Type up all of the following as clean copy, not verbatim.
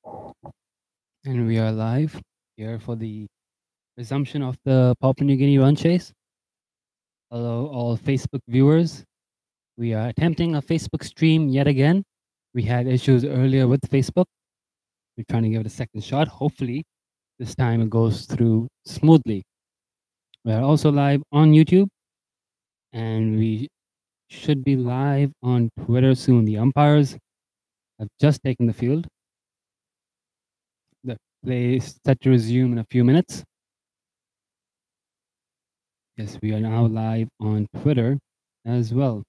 And we are live here for the resumption of the Papua New Guinea run chase. Hello, all Facebook viewers. We are attempting a Facebook stream yet again. We had issues earlier with Facebook. We're trying to give it a second shot. Hopefully, this time it goes through smoothly. We are also live on YouTube, and we should be live on Twitter soon. The umpires have just taken the field. The play is set to resume in a few minutes. Yes, we are now live on Twitter as well.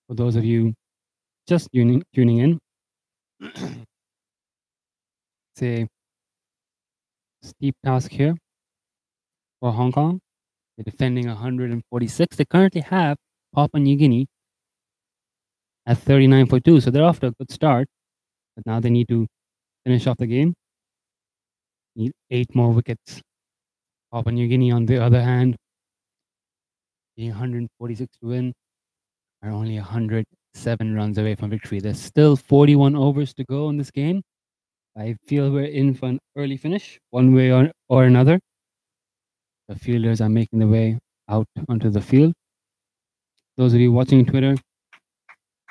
For those of you just tuning in, it's a steep task here for Hong Kong. They're defending 146. They currently have Papua New Guinea at 39-2, so they're off to a good start. But now they need to finish off the game. Need 8 more wickets. Papua New Guinea, on the other hand, being 146 to win, are only 107 runs away from victory. There's still 41 overs to go in this game. I feel we're in for an early finish, one way or another. The fielders are making their way out onto the field. Those of you watching Twitter,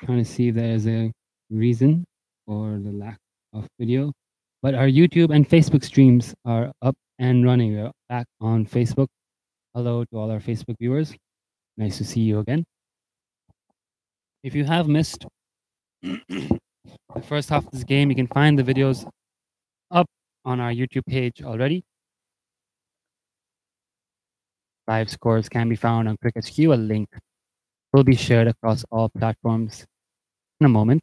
trying to see if there's a reason for the lack of video. But our YouTube and Facebook streams are up and running. We're back on Facebook. Hello to all our Facebook viewers. Nice to see you again. If you have missed the first half of this game, you can find the videos up on our YouTube page already. Live scores can be found on Cricket's Q. A link will be shared across all platforms in a moment.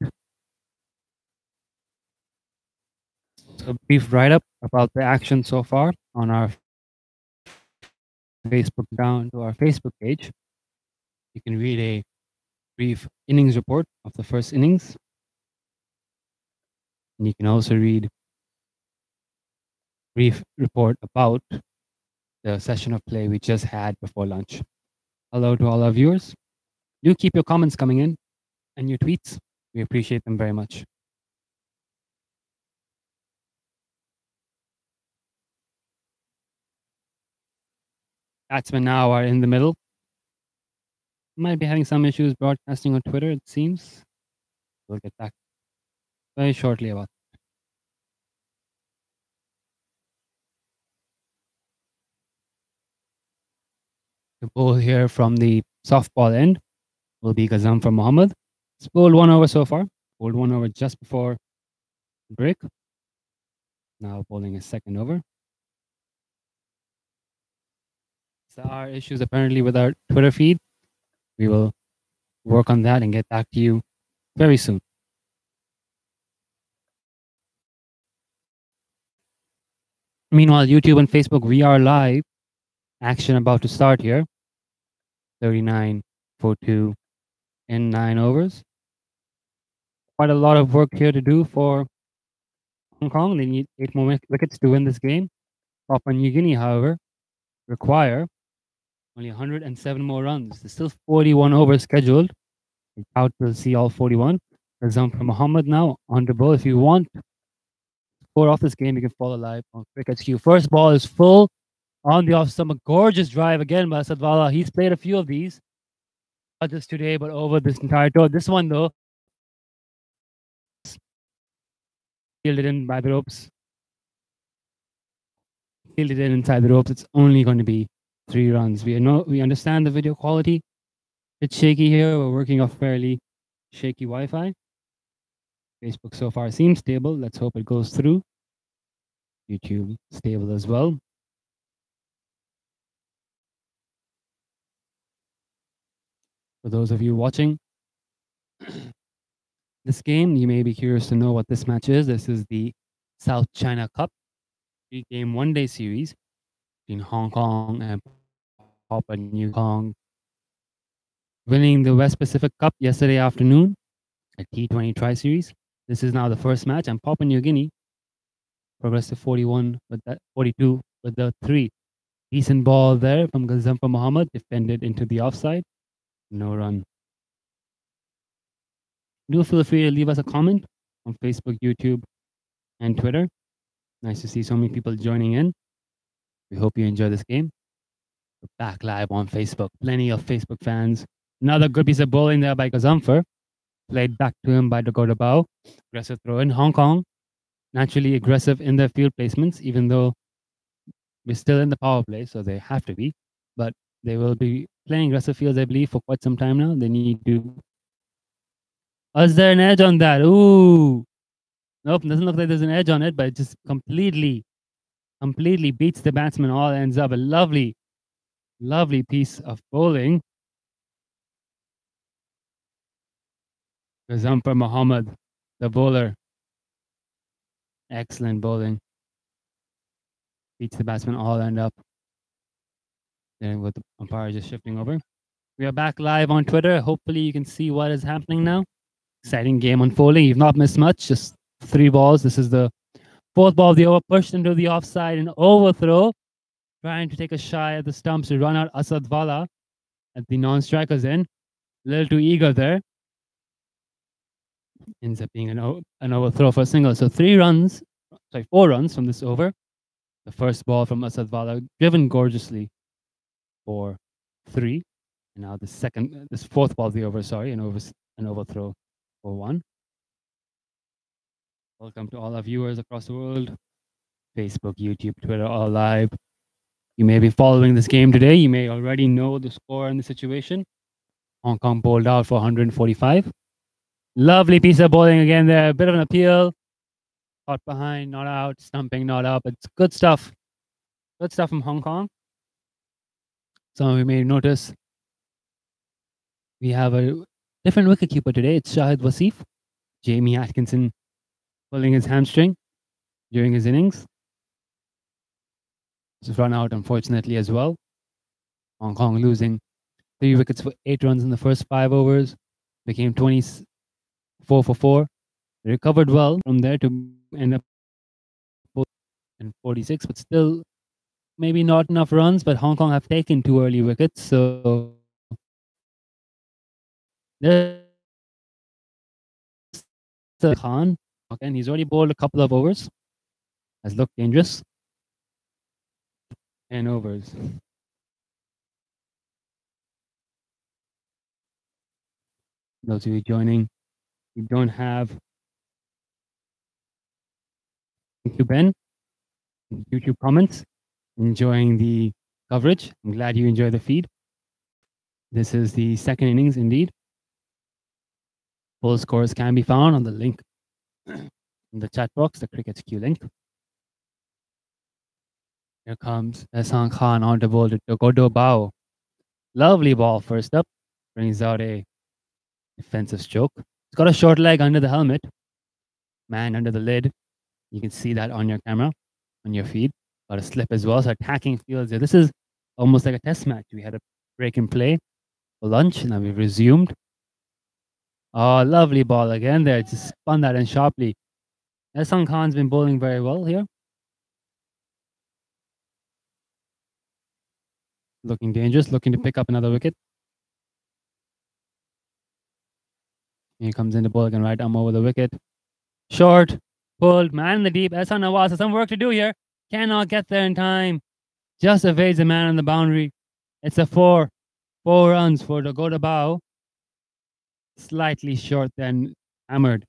So a brief write-up about the action so far on our Facebook, down to our Facebook page. You can read a brief innings report of the first innings. And you can also read a brief report about the session of play we just had before lunch. Hello to all our viewers. Do keep your comments coming in and your tweets. We appreciate them very much. Batsmen now are in the middle. Might be having some issues broadcasting on Twitter, it seems. We'll get back very shortly about that. The ball here from the softball end will be Ghazam for Mohammed. It's bowled 1 over so far. Bowled 1 over just before break. Now bowling a second over. There are issues apparently with our Twitter feed. We will work on that and get back to you very soon. Meanwhile, YouTube and Facebook, we are live. Action about to start here. 39-2 in 9 overs. Quite a lot of work here to do for Hong Kong. They need 8 more wickets to win this game. Papua New Guinea, however, require only 107 more runs. There's still 41 overs scheduled. I doubt we'll see all 41. For example, Mohammed now on the ball. If you want to score off this game, you can follow live on Cricket's Q. First ball is full on the off stump. A gorgeous drive again by Sadwala. He's played a few of these. Not just today, but over this entire tour. This one, though, fielded in by the ropes. Fielded in inside the ropes. It's only going to be 3 runs. We understand the video quality. It's shaky here. We're working off fairly shaky Wi-Fi. Facebook so far seems stable. Let's hope it goes through. YouTube stable as well. For those of you watching this game, you may be curious to know what this match is. This is the South China Cup 3-game one-day series between Hong Kong and Papua New Guinea. Winning the West Pacific Cup yesterday afternoon at T20 Tri-Series. This is now the first match, and Papua New Guinea progressed to 41 with that 42 with the 3. Decent ball there from Ghazam Mohammed, defended into the offside. No run. Do feel free to leave us a comment on Facebook, YouTube, and Twitter. Nice to see so many people joining in. We hope you enjoy this game. We're back live on Facebook. Plenty of Facebook fans. Another good piece of bowling there by Gazamfar. Played back to him by Dakota Bao. Aggressive throw in. Hong Kong, naturally aggressive in their field placements, even though we're still in the power play, so they have to be. But they will be playing aggressive fields, I believe, for quite some time now. They need to. Is there an edge on that? Ooh. Nope, doesn't look like there's an edge on it, but it just completely beats the batsman. All ends up a lovely piece of bowling. Gazamfar Muhammad, the bowler. Excellent bowling. Beats the batsman, all end up. Then with the umpire just shifting over. We are back live on Twitter. Hopefully you can see what is happening now. Exciting game unfolding. You've not missed much. Just 3 balls. This is the 4th ball of the over, pushed into the offside and overthrow. Trying to take a shy at the stumps to run out Asad Vala at the non-strikers end. A little too eager there. Ends up being an overthrow for a single. So 4 runs from this over. The first ball from Asad Vala, driven gorgeously for 3. And now this 4th ball of the over, an overthrow for 1. Welcome to all our viewers across the world. Facebook, YouTube, Twitter, all live. You may be following this game today. You may already know the score and the situation. Hong Kong bowled out for 145. Lovely piece of bowling again there. A bit of an appeal. Caught behind, not out. Stumping, not up. It's good stuff. Good stuff from Hong Kong. Some of you may notice we have a different wicketkeeper today. It's Shahid Wasif. Jamie Atkinson pulling his hamstring during his innings. Just run out, unfortunately, as well. Hong Kong losing 3 wickets for 8 runs in the first 5 overs. Became 24 for 4. They recovered well from there to end up in 46, but still maybe not enough runs. But Hong Kong have taken 2 early wickets, so there's Khan, and he's already bowled a couple of overs. Has looked dangerous. 10 overs. Those of you joining, we don't have. Thank you, Ben. YouTube comments. Enjoying the coverage. I'm glad you enjoy the feed. This is the 2nd innings, indeed. Full scores can be found on the link in the chat box, the Cricket's Q link. Here comes Ehsan Khan on to bowl to Godo Bao. Lovely ball first up. Brings out a defensive stroke. It's got a short leg under the helmet. Man under the lid. You can see that on your camera, on your feed. Got a slip as well. So attacking fields here. This is almost like a test match. We had a break in play for lunch, and then we resumed. Oh, lovely ball again there. Just spun that in sharply. Ehsan Khan's been bowling very well here. Looking dangerous, looking to pick up another wicket. He comes in the bowl again, right arm over the wicket. Short, pulled, man in the deep. Ehsan Nawaz has some work to do here. Cannot get there in time. Just evades the man on the boundary. It's a 4 runs for the Goda Bao. Slightly short, then hammered.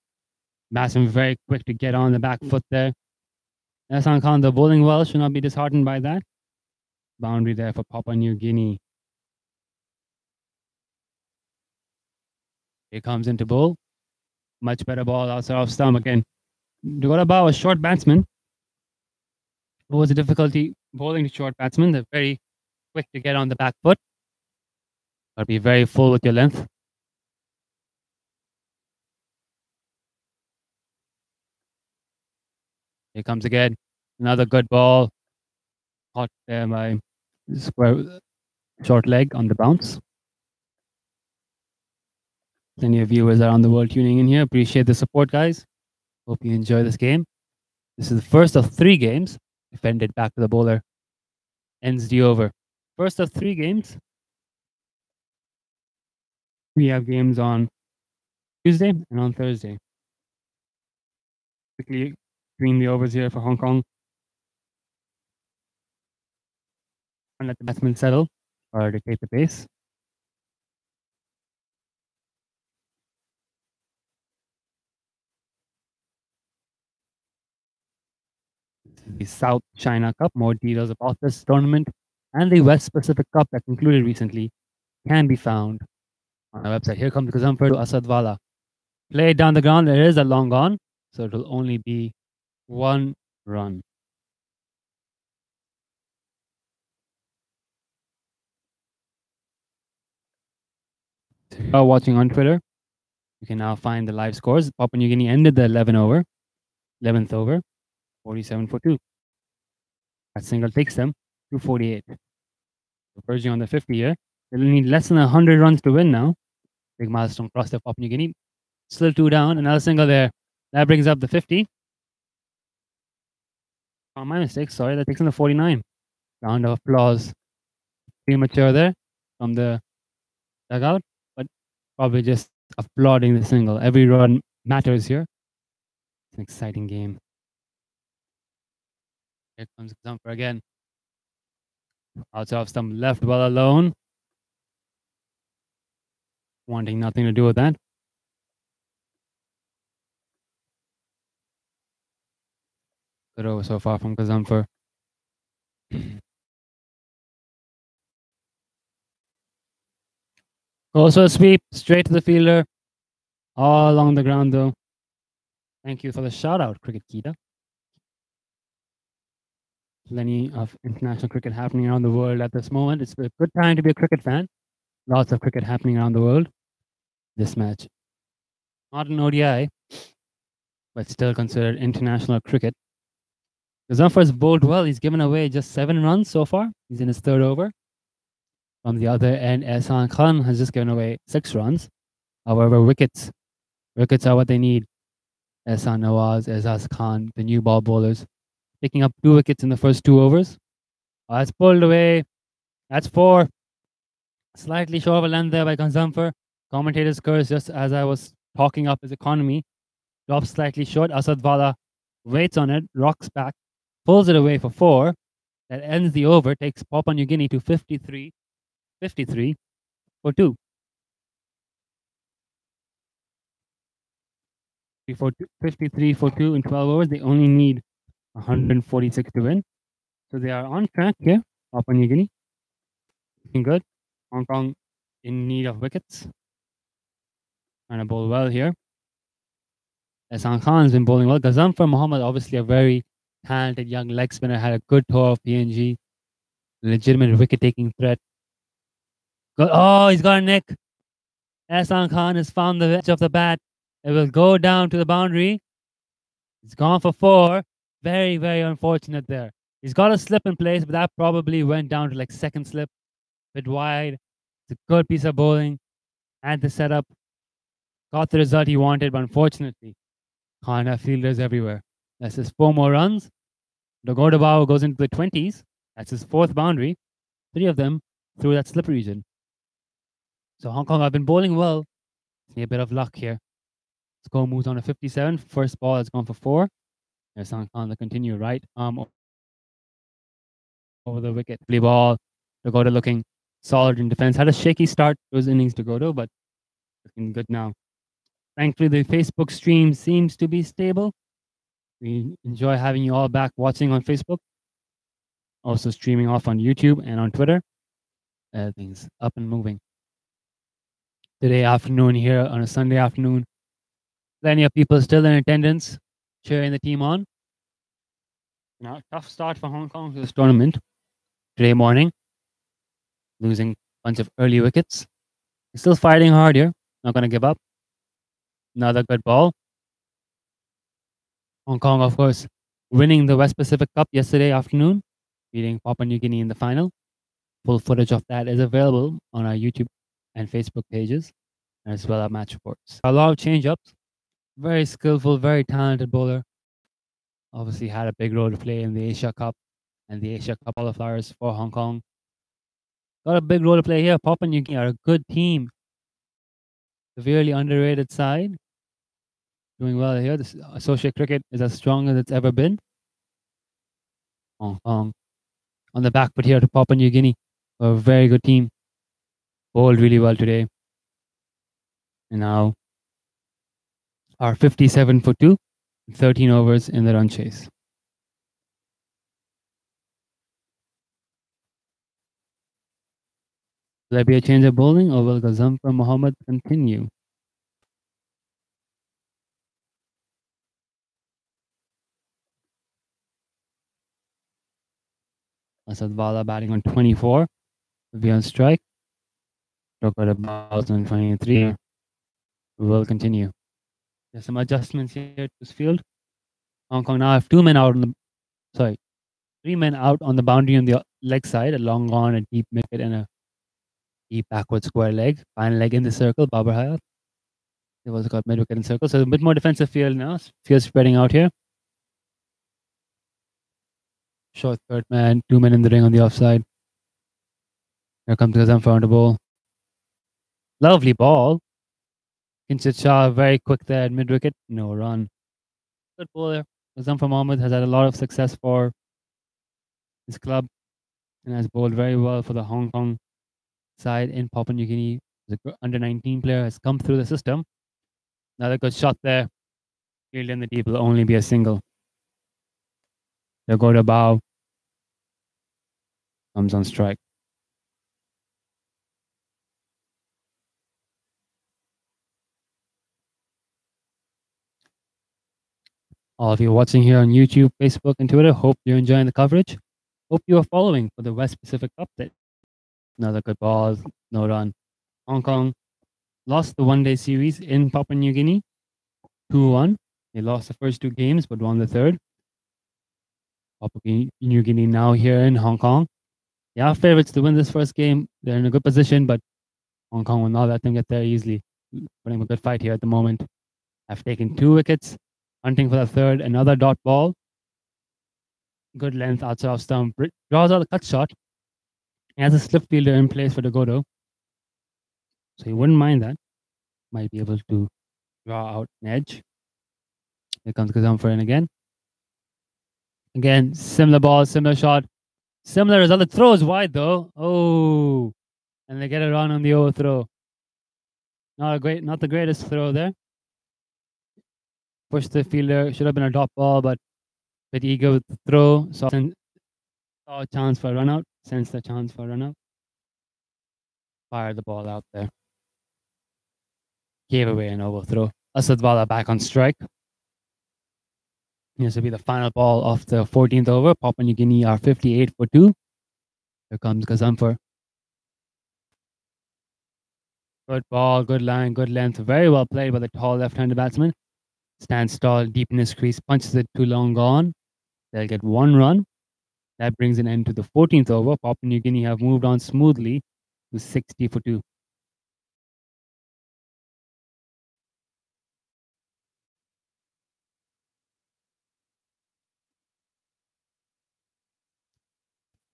Batsman very quick to get on the back foot there. Ehsan Khan, the bowling well, should not be disheartened by that. Boundary there for Papua New Guinea. He comes into bowl. Much better ball outside off stump again. Goda Bao, a short batsman. What was the difficulty bowling to short batsmen? They're very quick to get on the back foot. Got to be very full with your length. Here comes again. Another good ball. Caught there by square short leg on the bounce. Plenty of viewers around the world tuning in here. Appreciate the support, guys. Hope you enjoy this game. This is the first of 3 games. Defended back to the bowler. Ends the over. First of 3 games. We have games on Tuesday and on Thursday. Quickly between the overs here for Hong Kong and let the batsmen settle or dictate the pace. The South China Cup. More details about this tournament and the West Pacific Cup that concluded recently can be found on our website. Here comes Gazamfar to Asadwala. Play down the ground. There is a long on, so it will only be 1 run. If you are watching on Twitter, you can now find the live scores. Papua New Guinea ended the 11th over, 47 for 2. That single takes them to 48. Verging on the 50 here. They'll need less than 100 runs to win now. Big milestone crossed there, Papua New Guinea. Still 2 down. Another single there. That brings up the 50. Oh, my mistake. Sorry. That takes them to 49. Round of applause. Premature there from the dugout, but probably just applauding the single. Every run matters here. It's an exciting game. Here comes Zamper again. Outside of stump left well alone. Wanting nothing to do with that. Good over so far from Kazamfar. Also a sweep straight to the fielder. All along the ground though. Thank you for the shout out, Cricket Kita. Plenty of international cricket happening around the world at this moment. It's a good time to be a cricket fan. Lots of cricket happening around the world. This match. Not an ODI, but still considered international cricket. Gazamfar's bowled well. He's given away just 7 runs so far. He's in his 3rd over. From the other end, Ehsan Khan has just given away 6 runs. However, wickets are what they need. Ehsan Nawaz, Ehsan Khan, the new ball bowlers, picking up 2 wickets in the first 2 overs. That's pulled away. That's 4. Slightly short of a length there by Gazamfar. Commentator's curse, just as I was talking up his economy, drops slightly short. Asadwala waits on it, rocks back, pulls it away for 4. That ends the over, takes Papua New Guinea to 53 for 2. 53 for 2 in 12 overs. They only need 146 to win. So they are on track here, Papua New Guinea. Looking good. Hong Kong in need of wickets. Trying to bowl well here. Ehsan Khan has been bowling well. Gazamfar Mohammed, obviously a very talented young leg spinner, had a good tour of PNG. Legitimate wicket-taking threat. Oh, he's got a nick. Ehsan Khan has found the edge of the bat. It will go down to the boundary. It's gone for 4. Very, very unfortunate there. He's got a slip in place, but that probably went down to like 2nd slip. Bit wide. It's a good piece of bowling. Had the setup. Got the result he wanted, but unfortunately, can't have fielders everywhere. That's his 4 more runs. Dogodabao goes into the 20s. That's his 4th boundary. 3 of them through that slip region. So Hong Kong have been bowling well. See a bit of luck here. Score moves on to 57. First ball has gone for 4. There's Ehsan Khan to continue right arm over the wicket. Play ball. Dogoda looking solid in defense. Had a shaky start to his innings, Dogoda, but looking good now. Thankfully, the Facebook stream seems to be stable. We enjoy having you all back watching on Facebook. Also streaming off on YouTube and on Twitter. Things up and moving. Today afternoon here on a Sunday afternoon. Plenty of people still in attendance, cheering the team on. Now, tough start for Hong Kong to this tournament. Today morning, losing a bunch of early wickets. Still fighting hard here. Not going to give up. Another good ball. Hong Kong, of course, winning the West Pacific Cup yesterday afternoon, beating Papua New Guinea in the final. Full footage of that is available on our YouTube and Facebook pages, as well as match reports. A lot of change-ups. Very skillful, very talented bowler. Obviously had a big role to play in the Asia Cup and the Asia Cup qualifiers for Hong Kong. Got a big role to play here. Papua New Guinea are a good team. severely underrated side. Doing well here. This associate cricket is as strong as it's ever been. Hong Kong on the back foot here to Papua New Guinea. A very good team. Bowled really well today. And now are 57 for 2, 13 overs in the run chase. Will there be a change of bowling or will Gazamfar Mohammed continue? Asadwala batting on 24. Will be on strike. Took out about on 23. Will continue. There's some adjustments here to this field. Hong Kong now have 3 men out on the boundary on the leg side, a long on, a deep wicket, and a deep backward square leg. Final leg in the circle, Babar Hayat. They've also got mid wicket in circle. So a bit more defensive field now. Field spreading out here. Short third man, 2 men in the ring on the offside. Here comes Gazamfar on the ball. Lovely ball. Kinshit Shah very quick there at mid wicket. No run. Good bowler. Gazamfar Mohammed has had a lot of success for his club and has bowled very well for the Hong Kong side in Papua New Guinea. The under 19 player has come through the system. Another good shot there. Field in the deep will only be a single. They'll go to bow. Comes on strike. All of you watching here on YouTube, Facebook, and Twitter, hope you're enjoying the coverage. Hope you are following for the West Pacific update. Another good ball, no run. Hong Kong lost the one-day series in Papua New Guinea, 2-1. They lost the first 2 games, but won the third. Papua New Guinea now here in Hong Kong. They are favorites to win this first game. They're in a good position, but Hong Kong will not let them get there easily. Putting a good fight here at the moment. Have taken 2 wickets, hunting for the third. Another dot ball. Good length outside off stump. Draws out a cut shot. He has a slip fielder in place for the Godo. So he wouldn't mind that. Might be able to draw out an edge. Here comes Gazamfar in again. Again, similar ball, similar shot. Similar result. The throw is wide though. Oh. And they get a run on the overthrow. Not the greatest throw there. Pushed the fielder. Should have been a dot ball, but a bit eager with the throw. Saw a chance for a run out. Sensed the chance for a run out. Fired the ball out there. Gave away an overthrow. Asadwala back on strike. This will be the final ball of the 14th over. Papua New Guinea are 58 for 2. Here comes Gazamfar. Good ball, good line, good length. Very well played by the tall left-handed batsman. Stands tall, deep in his crease, punches it too long gone. They'll get 1 run. That brings an end to the 14th over. Papua New Guinea have moved on smoothly to 60 for 2.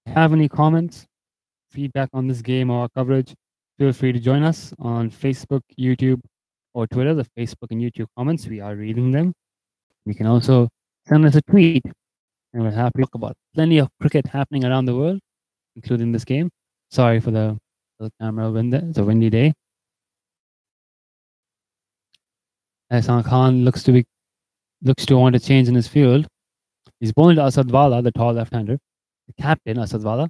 Have any comments, feedback on this game or our coverage, feel free to join us on Facebook, YouTube, or Twitter. The Facebook and YouTube comments, we are reading them. You can also send us a tweet, and we're happy to talk about plenty of cricket happening around the world, including this game. Sorry for the camera wind. It's a windy day. Ehsan Khan looks to want to change in his field. He's bowling to Asadwala, the tall left-hander. The captain, Asadwala,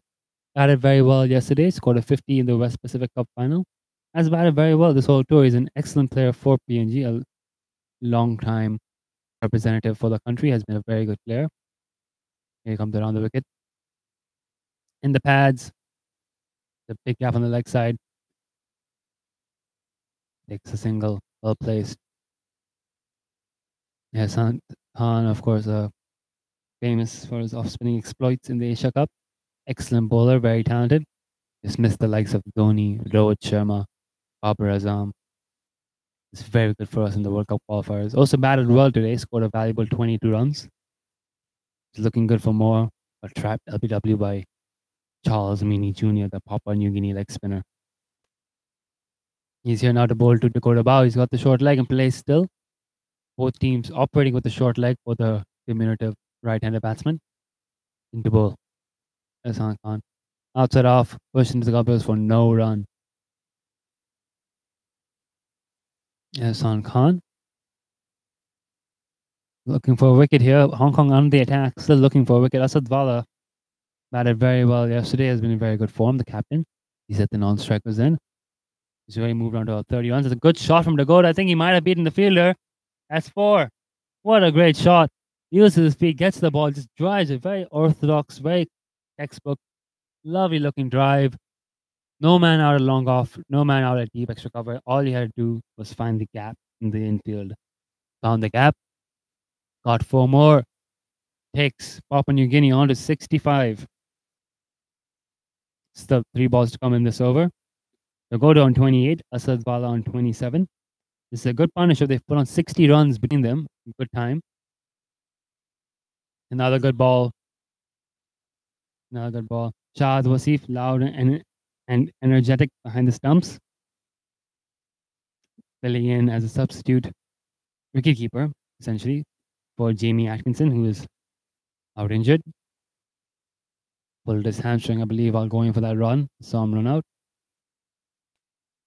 batted very well yesterday, scored a 50 in the West Pacific Cup final. Has batted very well this whole tour. He's an excellent player for PNG, a long time representative for the country, has been a very good player. Here comes around the wicket. In the pads, the big gap on the leg side. Takes a single, well placed. Ehsan Khan, of course, famous for his off-spinning exploits in the Asia Cup. Excellent bowler, very talented. Just missed the likes of Dhoni, Rohit Sharma, Babar Azam. It's very good for us in the World Cup qualifiers. Also batted well today, scored a valuable 22 runs. It's looking good for more. A trapped LBW by Charles Meany Jr., the Papua New Guinea leg spinner. He's here now to bowl to Dakota Bow. He's got the short leg and plays still. Both teams operating with the short leg for the diminutive right-handed batsman. Into bowl. Ehsan Khan. Outside off, pushed into the covers for no run. Ehsan Khan. Looking for a wicket here. Hong Kong on the attack, still looking for a wicket. Asad Wala batted very well yesterday, has been in very good form, the captain. He set the non-strikers in. He's already moved on to 30 runs. It's a good shot from Dakota. I think he might have beaten the fielder. That's 4. What a great shot. Uses his feet, gets the ball, just drives it. Very orthodox, very textbook. Lovely looking drive. No man out at long off, no man out at deep extra cover. All he had to do was find the gap in the infield. Found the gap. Got 4 more. Takes Papua New Guinea on to 65. Still 3 balls to come in this over. Dakota on 28. Asad Wala on 27. This is a good partnership. They've put on 60 runs between them. Good time. Another good ball. Another good ball. Shahid Wasif, loud and energetic behind the stumps. Filling in as a substitute wicketkeeper, essentially, for Jamie Atkinson, who is out injured. Pulled his hamstring, I believe, while going for that run. Saw him run out.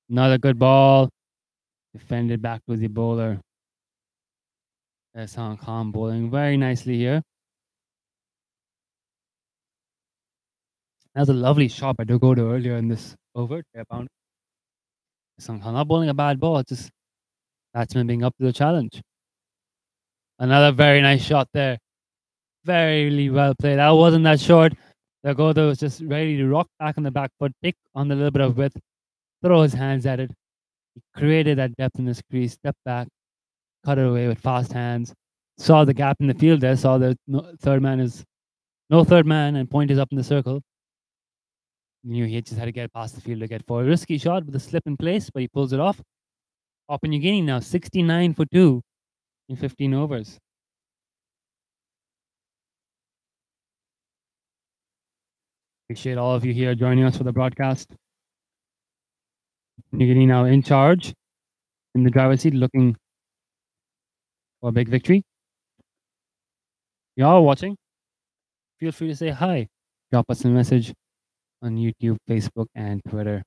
Another good ball. Defended back to the bowler. Ehsan Khan bowling very nicely here. That was a lovely shot by Dakota earlier in this over. Ehsan Khan not bowling a bad ball, it's just batsman being up to the challenge. Another very nice shot there. Very well played. That wasn't that short. Dakota was just ready to rock back on the back foot, pick on the little bit of width, throw his hands at it. He created that depth in his crease, stepped back, cut it away with fast hands. Saw the gap in the field there, saw the third man, and point is up in the circle. Knew he just had to get past the field to get for a risky shot with a slip in place, but he pulls it off. Papua New Guinea now 69 for 2 in 15 overs. Appreciate all of you here joining us for the broadcast. New Guinea now in charge in the driver's seat, looking for a big victory. Y'all watching? Feel free to say hi. Drop us a message on YouTube, Facebook, and Twitter.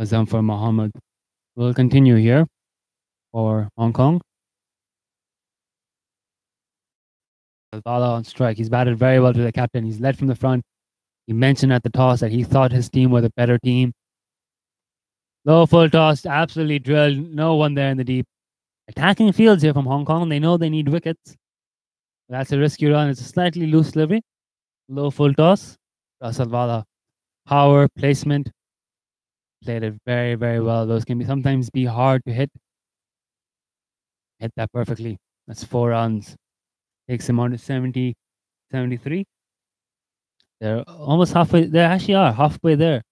Azam Muhammad. We'll continue here for Hong Kong. Wala on strike. He's batted very well to the captain. He's led from the front. He mentioned at the toss that he thought his team was a better team. Low full toss, absolutely drilled. No one there in the deep. Attacking fields here from Hong Kong. They know they need wickets. That's a risky run. It's a slightly loose delivery. Low full toss. Asad Wala. Power, placement. Played it very, very well. Those can sometimes be hard to hit. Hit that perfectly. That's 4 runs. Takes him on to 70, 73. They're almost halfway. They actually are halfway there.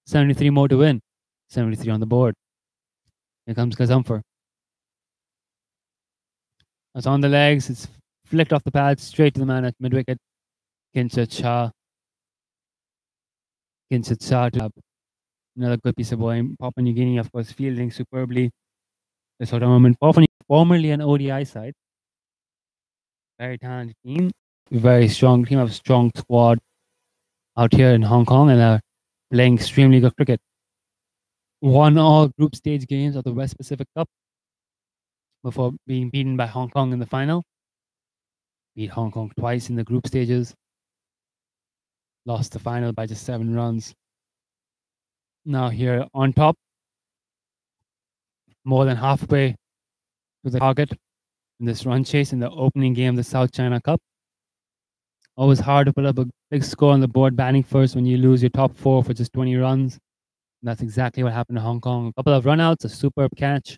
73 more to win. 73 on the board. Here comes Gazumfer. It's on the legs. It's flicked off the pad straight to the man at mid-wicket. Kinsat Shah. Another good piece of bowling. Papua New Guinea, of course, fielding superbly. This tournament. Papua New Guinea, formerly an ODI side. Very talented team. Very strong team. Have a strong squad out here in Hong Kong and are playing extremely good cricket. Won all group stage games of the West Pacific Cup before being beaten by Hong Kong in the final. Beat Hong Kong twice in the group stages. Lost the final by just 7 runs. Now here on top, more than halfway to the target in this run chase in the opening game of the South China Cup. Always hard to put up a big score on the board batting first when you lose your top 4 for just 20 runs. And that's exactly what happened to Hong Kong. A couple of runouts, a superb catch.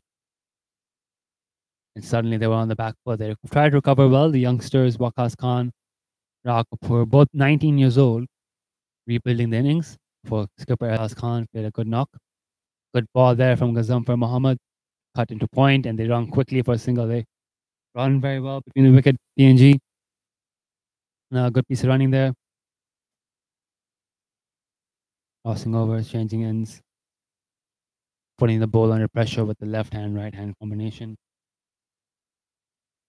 And suddenly they were on the back foot. They tried to recover well. The youngsters, Waqas Khan, Ra Kapoor, both 19 years old, rebuilding the innings for skipper Waqas Khan. Played a good knock. Good ball there from Gazumfer Muhammad. Cut into point and they run quickly for a single. They run very well between the wicket, PNG. Good piece of running there. Crossing over, changing ends. putting the ball under pressure with the left hand, right hand combination.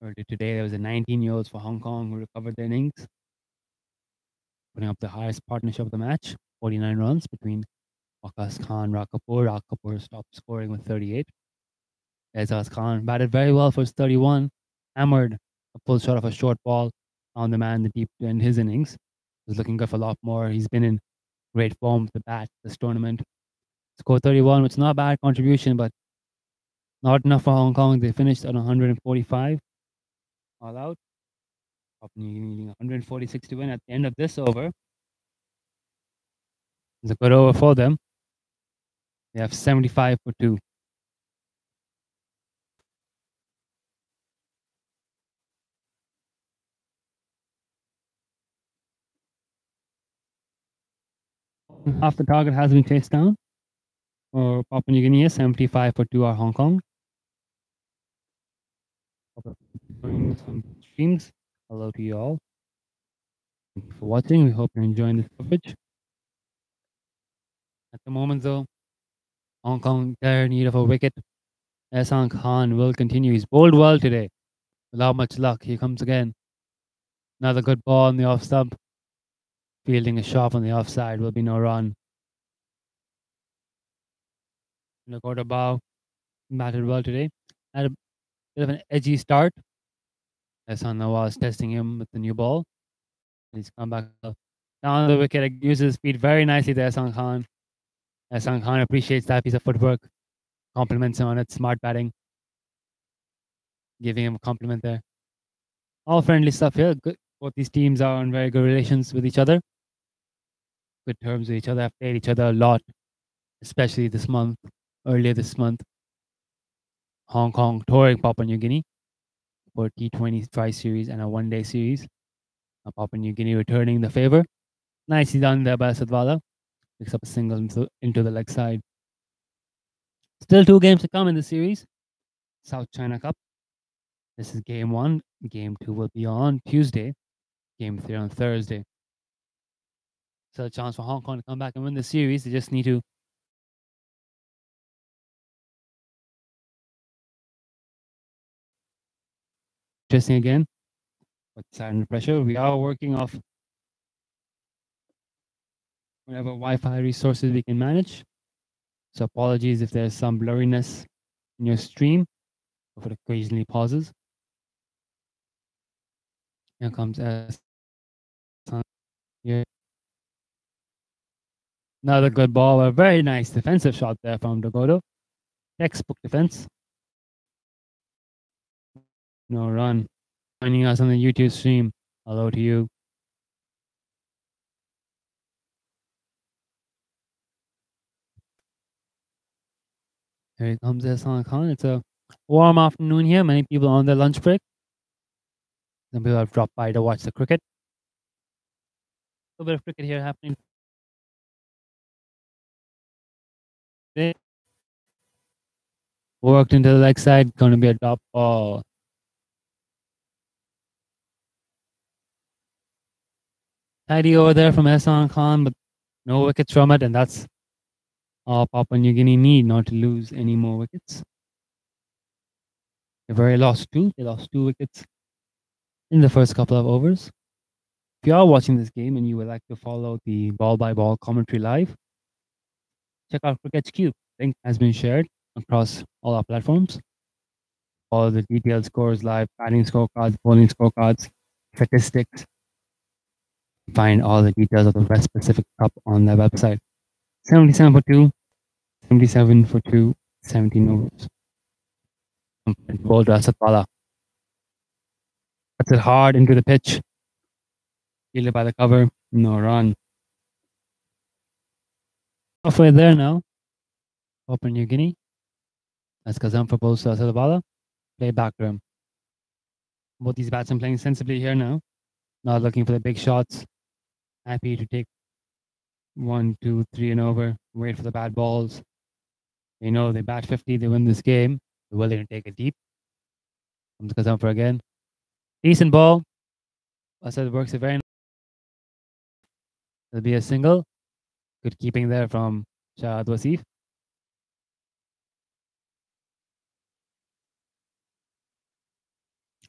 Earlier today, there was a 19-year-olds for Hong Kong who recovered their innings, putting up the highest partnership of the match, 49 runs between Waqas Khan, Rak Kapoor. Rak Kapoor stopped scoring with 38. Aizaz Khan batted very well for his 31, hammered a full shot of a short ball on the man in the deep to end his innings. Was looking good for a lot more. He's been in great form with the bat this tournament. Scored 31, which is not a bad contribution, but not enough for Hong Kong. They finished on 145 all out. Papua New Guinea needing 146 to win at the end of this over. It's a good over for them. They have 75 for 2. Half the target has been chased down for Papua New Guinea. 75 for 2 are Hong Kong. Some streams. Hello to you all. Thank you for watching. We hope you're enjoying this coverage. At the moment, though, Hong Kong, they're in need of a wicket. Ehsan Khan will continue. He's bowled well today. Without much luck, he comes again. Another good ball on the off stump. Fielding a shot on the offside will be no run. Nakota Bao batted well today. Had a bit of an edgy start. Ehsan Nawaz testing him with the new ball. He's come back down the wicket. Uses his feet very nicely to Ehsan Khan. Ehsan Khan appreciates that piece of footwork. Compliments him on it. Smart batting. Giving him a compliment there. All friendly stuff here. Good. Both these teams are on very good relations with each other. Good terms with each other. Have played each other a lot, especially this month. Earlier this month, Hong Kong touring Papua New Guinea for T20 tri-series and a one-day series. Papua New Guinea returning the favor. Nicely done there by Sadwala. Picks up a single into the leg side. Still 2 games to come in the series. South China Cup. This is game 1. Game 2 will be on Tuesday. Game 3 on Thursday. Still a chance for Hong Kong to come back and win the series. They just need to interesting again. But under pressure, we are working off whatever Wi-Fi resources we can manage. So apologies if there's some blurriness in your stream, if it occasionally pauses. Here comes S. Here. Another good ball, a very nice defensive shot there from Dogodo. Textbook defense. No run. Joining us on the YouTube stream. Hello to you. Here comes Ehsan Khan. It's a warm afternoon here. Many people on their lunch break. Some people have dropped by to watch the cricket. A little bit of cricket here happening. Worked into the leg side. Going to be a drop ball. Tidy over there from Ehsan Khan, but no wickets from it, and that's all Papua New Guinea need, not to lose any more wickets. They've already lost 2. They lost 2 wickets in the first couple of overs. If you are watching this game and you would like to follow the ball-by-ball commentary live, check out Cricket HQ. Link has been shared across all our platforms. All the detailed scores live, batting scorecards, bowling scorecards, statistics. Find all the details of the West Pacific Cup on their website. 77 for 2, 77 for 2, 17 overs. Ball to Asatwala. Puts it hard into the pitch. Fielded by the cover. No run. Halfway there now. Papua New Guinea. That's Kazam for balls to Asatwala. Play back to him. Both these batsmen playing sensibly here now. Not looking for the big shots. Happy to take 1, 2, 3 and over. Wait for the bad balls. They know they bat 50, they win this game. They're willing to take it deep. Comes Kazam for again. Decent ball. Asad works it very nice. There'll be a single. Good keeping there from Shahad Wasif.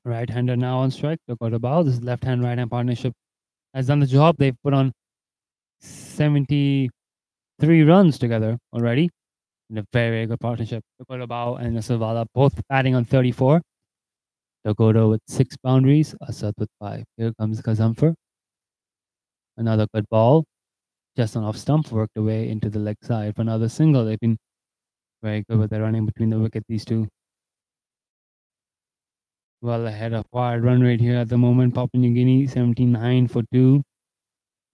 Right-hander now on strike. Took out a ball. This left-hand right-hand partnership has done the job. They've put on 73 runs together already in a very, very good partnership. Tokodabao and Nasavala both batting on 34. Tokoto with 6 boundaries, Asad with 5. Here comes Kazamfar. Another good ball. Just on off stump, worked away into the leg side for another single. They've been very good with their running between the wicket, these two. Well ahead of wide run rate here at the moment. Papua New Guinea, 79 for 2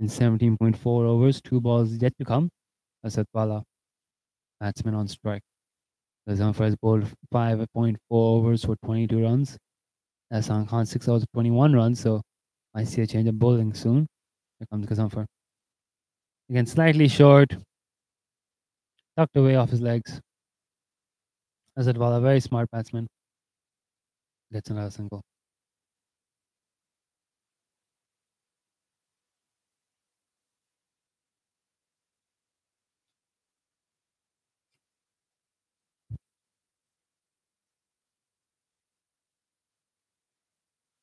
in 17.4 overs. 2 balls yet to come. Asad Wala, batsman on strike. Kazamfar has bowled 5.4 overs for 22 runs. Hassan Khan 6 overs, 21 runs. So I see a change of bowling soon. Here comes Kazamfar. Again, slightly short, tucked away off his legs. Asad Wala, very smart batsman. Gets another single.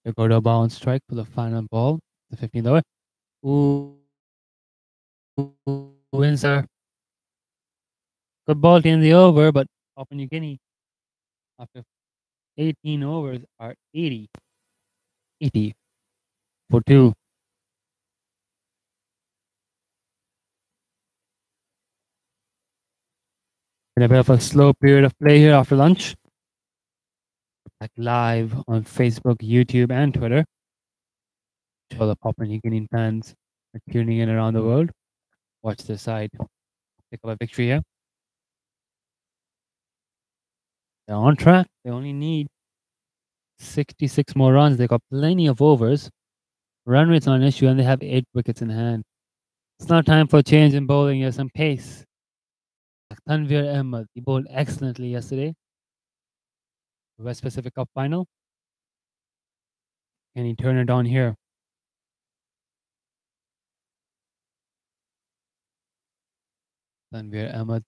They go to a bounce strike for the final ball, the 15th over. Ooh, Windsor. Good ball to end the over, but Papua New Guinea, after 18 overs, are 80 for 2. In a bit of a slow period of play here after lunch. Back live on Facebook, YouTube, and Twitter. Show the Papua New Guinea fans are tuning in around the world. Watch the side pick up a victory here. They're on track. They only need 66 more runs. They got plenty of overs. Run rate's not an issue, and they have 8 wickets in hand. It's now time for a change in bowling. Here's some pace. Tanvir Ahmed, he bowled excellently yesterday. West Pacific Cup final. Can he turn it on here? Tanvir Ahmed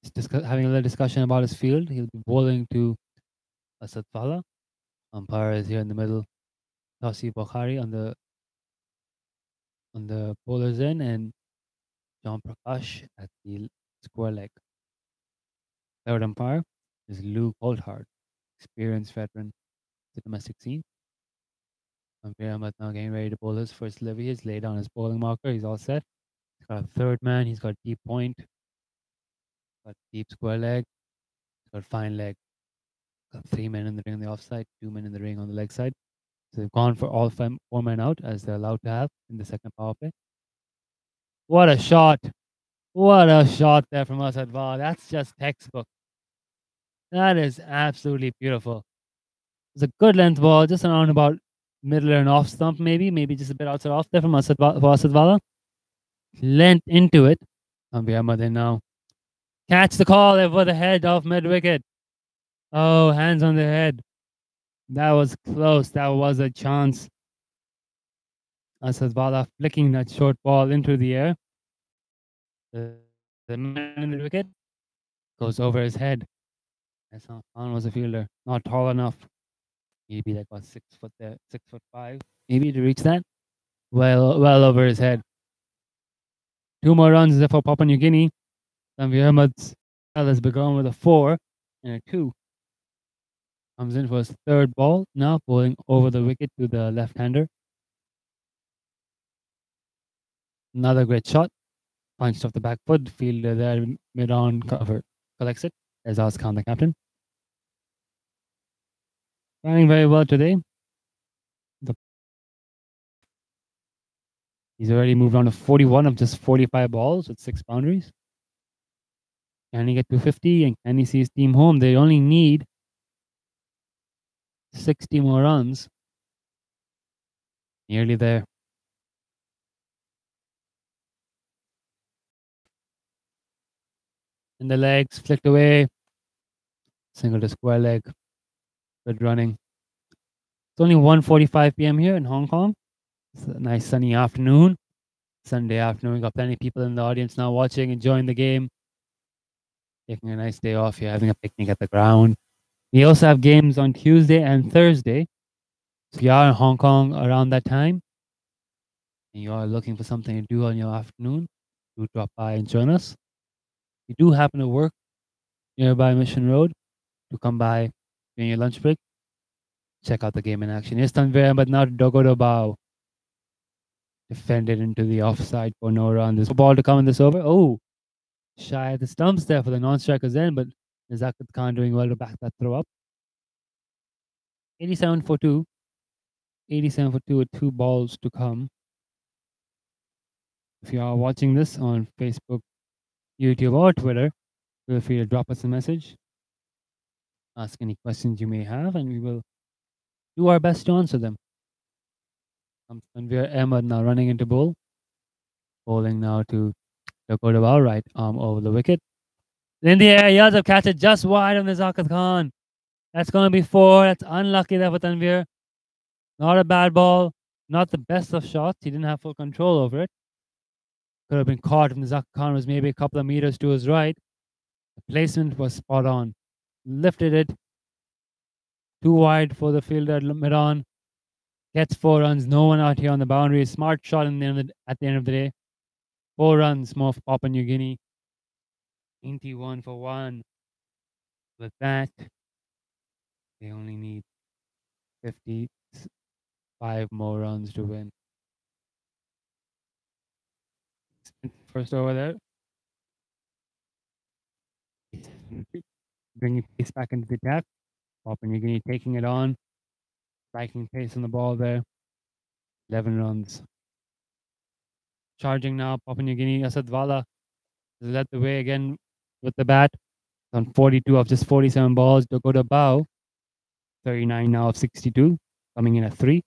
is having a little discussion about his field. He'll be bowling to Asad Fala. Umpire is here in the middle. Tasi Bukhari on the bowler's end, and John Prakash at the square leg. Third umpire is Lou Coulthard, experienced veteran of the domestic scene. Tanvir Ahmed now getting ready to bowl his first delivery. He's laid down his bowling marker. He's all set. He's got a third man. He's got deep point. Got deep square leg. He's got fine leg. Got 3 men in the ring on the offside, 2 men in the ring on the leg side. So they've gone for all 4 men out, as they're allowed to have in the second power play. What a shot! What a shot there from us at VAR. That's just textbook. That is absolutely beautiful. It's a good length ball, just around about middle and off stump, maybe just a bit outside off there from Asad Wala. Length into it. Tanvir Ahmed in now. Catch the call over the head of mid wicket. Oh, hands on the head. That was close. That was a chance. Asad Wala flicking that short ball into the air. The man in the wicket goes over his head. Hassan Khan was a fielder, not tall enough. He'd be like about 6 foot there, 6'5", maybe to reach that. Well over his head. 2 more runs there for Papua New Guinea. Tanvir Ahmed's has begun with a 4 and a 2. Comes in for his third ball, now bowling over the wicket to the left-hander. Another great shot. Punched off the back foot. Fielder there mid-on cover. Collects it. There's Azaz Khan, the captain. Running very well today. He's already moved on to 41 of just 45 balls with 6 boundaries. Can he get to 50 and can he see his team home? They only need 60 more runs. Nearly there. And the legs flicked away. Single to square leg. Good running. It's only 1:45 p.m. here in Hong Kong. It's a nice sunny afternoon. Sunday afternoon. We've got plenty of people in the audience now watching, enjoying the game. Taking a nice day off here, having a picnic at the ground. We also have games on Tuesday and Thursday. So you are in Hong Kong around that time and you are looking for something to do on your afternoon, do drop by and join us. You do happen to work nearby Mission Road, to come by during your lunch break, check out the game in action. Yes, Tanvir, but now Dogodo Bao defended into the offside for no run. There's a ball to come in this over. Oh, shy at the stumps there for the non-strikers then, but Zakat Khan doing well to back that throw up. 87 for 2. 87 for 2 with 2 balls to come. If you are watching this on Facebook, YouTube, or Twitter, feel free to drop us a message. Ask any questions you may have, and we will do our best to answer them. Tanvir Ahmed now running into bowl. Bowling now to Dakota Bao, right arm over the wicket. In the air, Yadav catch it just wide on the Zakat Khan. That's going to be 4. That's unlucky there for Tanvir. Not a bad ball. Not the best of shots. He didn't have full control over it. Could have been caught if the Zakat Khan was maybe a couple of meters to his right. The placement was spot on. Lifted it. Too wide for the fielder mid-on. Gets 4 runs. No one out here on the boundary. Smart shot at the end of the day. 4 runs more for Papua New Guinea. 91 for 1. With that, they only need 55 more runs to win. First over there. Bringing pace back into the attack. Papua New Guinea taking it on. Striking pace on the ball there. 11 runs. Charging now, Papua New Guinea. Asadwala has led the way again with the bat. On 42 of just 47 balls. Dakota Bao, 39 now of 62. Coming in at 3.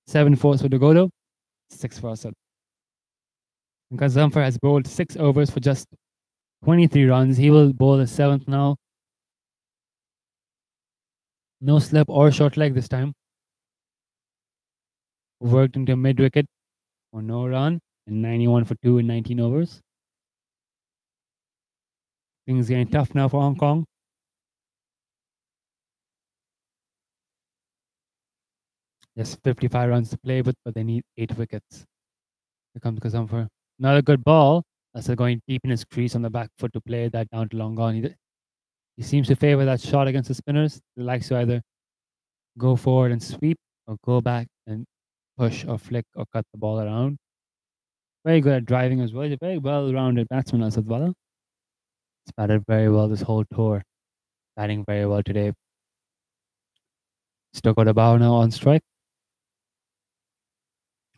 7 fours for Dogodo. 6 for Asad. Gazamfar has bowled 6 overs for just 23 runs. He will bowl the 7th now. No slip or short leg this time. Worked into mid wicket for no run and 91 for 2 in 19 overs. Things getting tough now for Hong Kong. Just 55 runs to play with, but they need 8 wickets. Here comes Gazamfar. Another good ball. That's going deep in his crease on the back foot to play that down to long on. He seems to favor that shot against the spinners. He likes to either go forward and sweep or go back and push or flick or cut the ball around. Very good at driving as well. He's a very well-rounded batsman, Asadwala. He's batted very well this whole tour. Batting very well today. Stuck out a bow now on strike.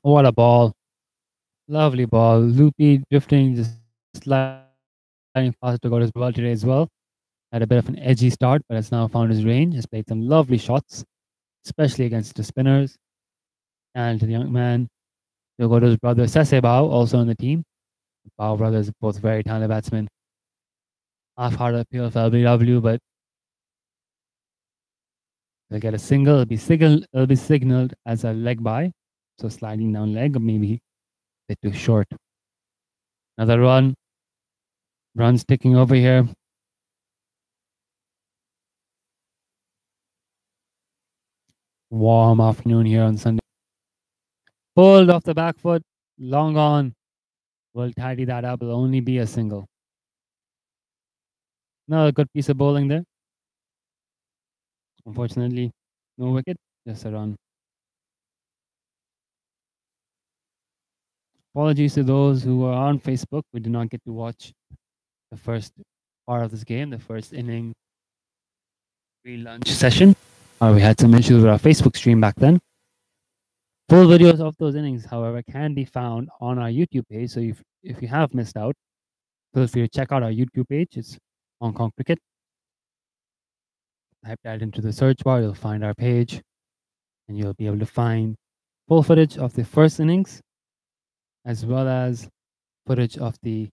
Oh, what a ball. Lovely ball. Loopy, drifting, just sliding past Dakota as well today as well. Had a bit of an edgy start, but has now found his range. Has played some lovely shots, especially against the spinners. And the young man, Dakota's brother, Sese Bao, also on the team. The Bao brothers, both very talented batsmen. Half-hard appeal for LBW, but they'll get a single. It'll be signaled as a leg by. So sliding down leg, or maybe a bit too short. Another run. Runs ticking over here. Warm afternoon here on Sunday. Pulled off the back foot. Long on. We'll tidy that up. It'll only be a single. Another good piece of bowling there. Unfortunately, no wicket. Just a run. Apologies to those who are on Facebook. We did not get to watch the first part of this game, the first inning pre-lunch session. We had some issues with our Facebook stream back then. Full videos of those innings, however, can be found on our YouTube page. So if you have missed out, feel free to check out our YouTube page. It's Hong Kong Cricket. Type that into the search bar. You'll find our page. And you'll be able to find full footage of the first innings, as well as footage of the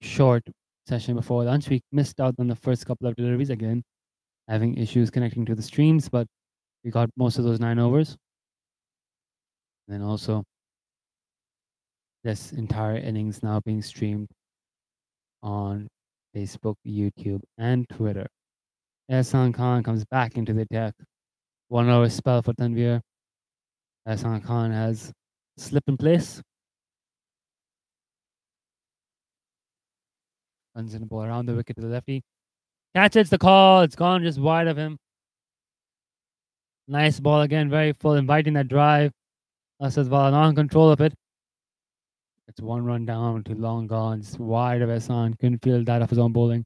short session before lunch. We missed out on the first couple of deliveries again, having issues connecting to the streams, but we got most of those 9 overs. And then also this entire innings now being streamed on Facebook, YouTube, and Twitter. Ehsan Khan comes back into the deck. 1 hour spell for Tanvir. Hassan Khan has slipped in place. Runs in the ball around the wicket to the lefty. Catches the call. It's gone just wide of him. Nice ball again. Very full, inviting that drive. Asadwala not in control of it. It's 1 run down to long gone. Just wide of Hassan. Couldn't feel that of his own bowling.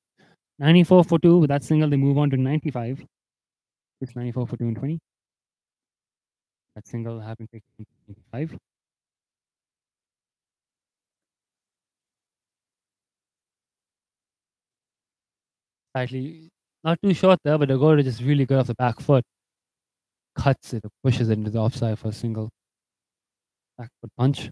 94 for 2. With that single, they move on to 95. It's 94 for 2 and 20. That single happened to 95. Slightly not too short there, but the goal is just really good off the back foot. Cuts it, pushes it into the offside for a single. Back foot punch.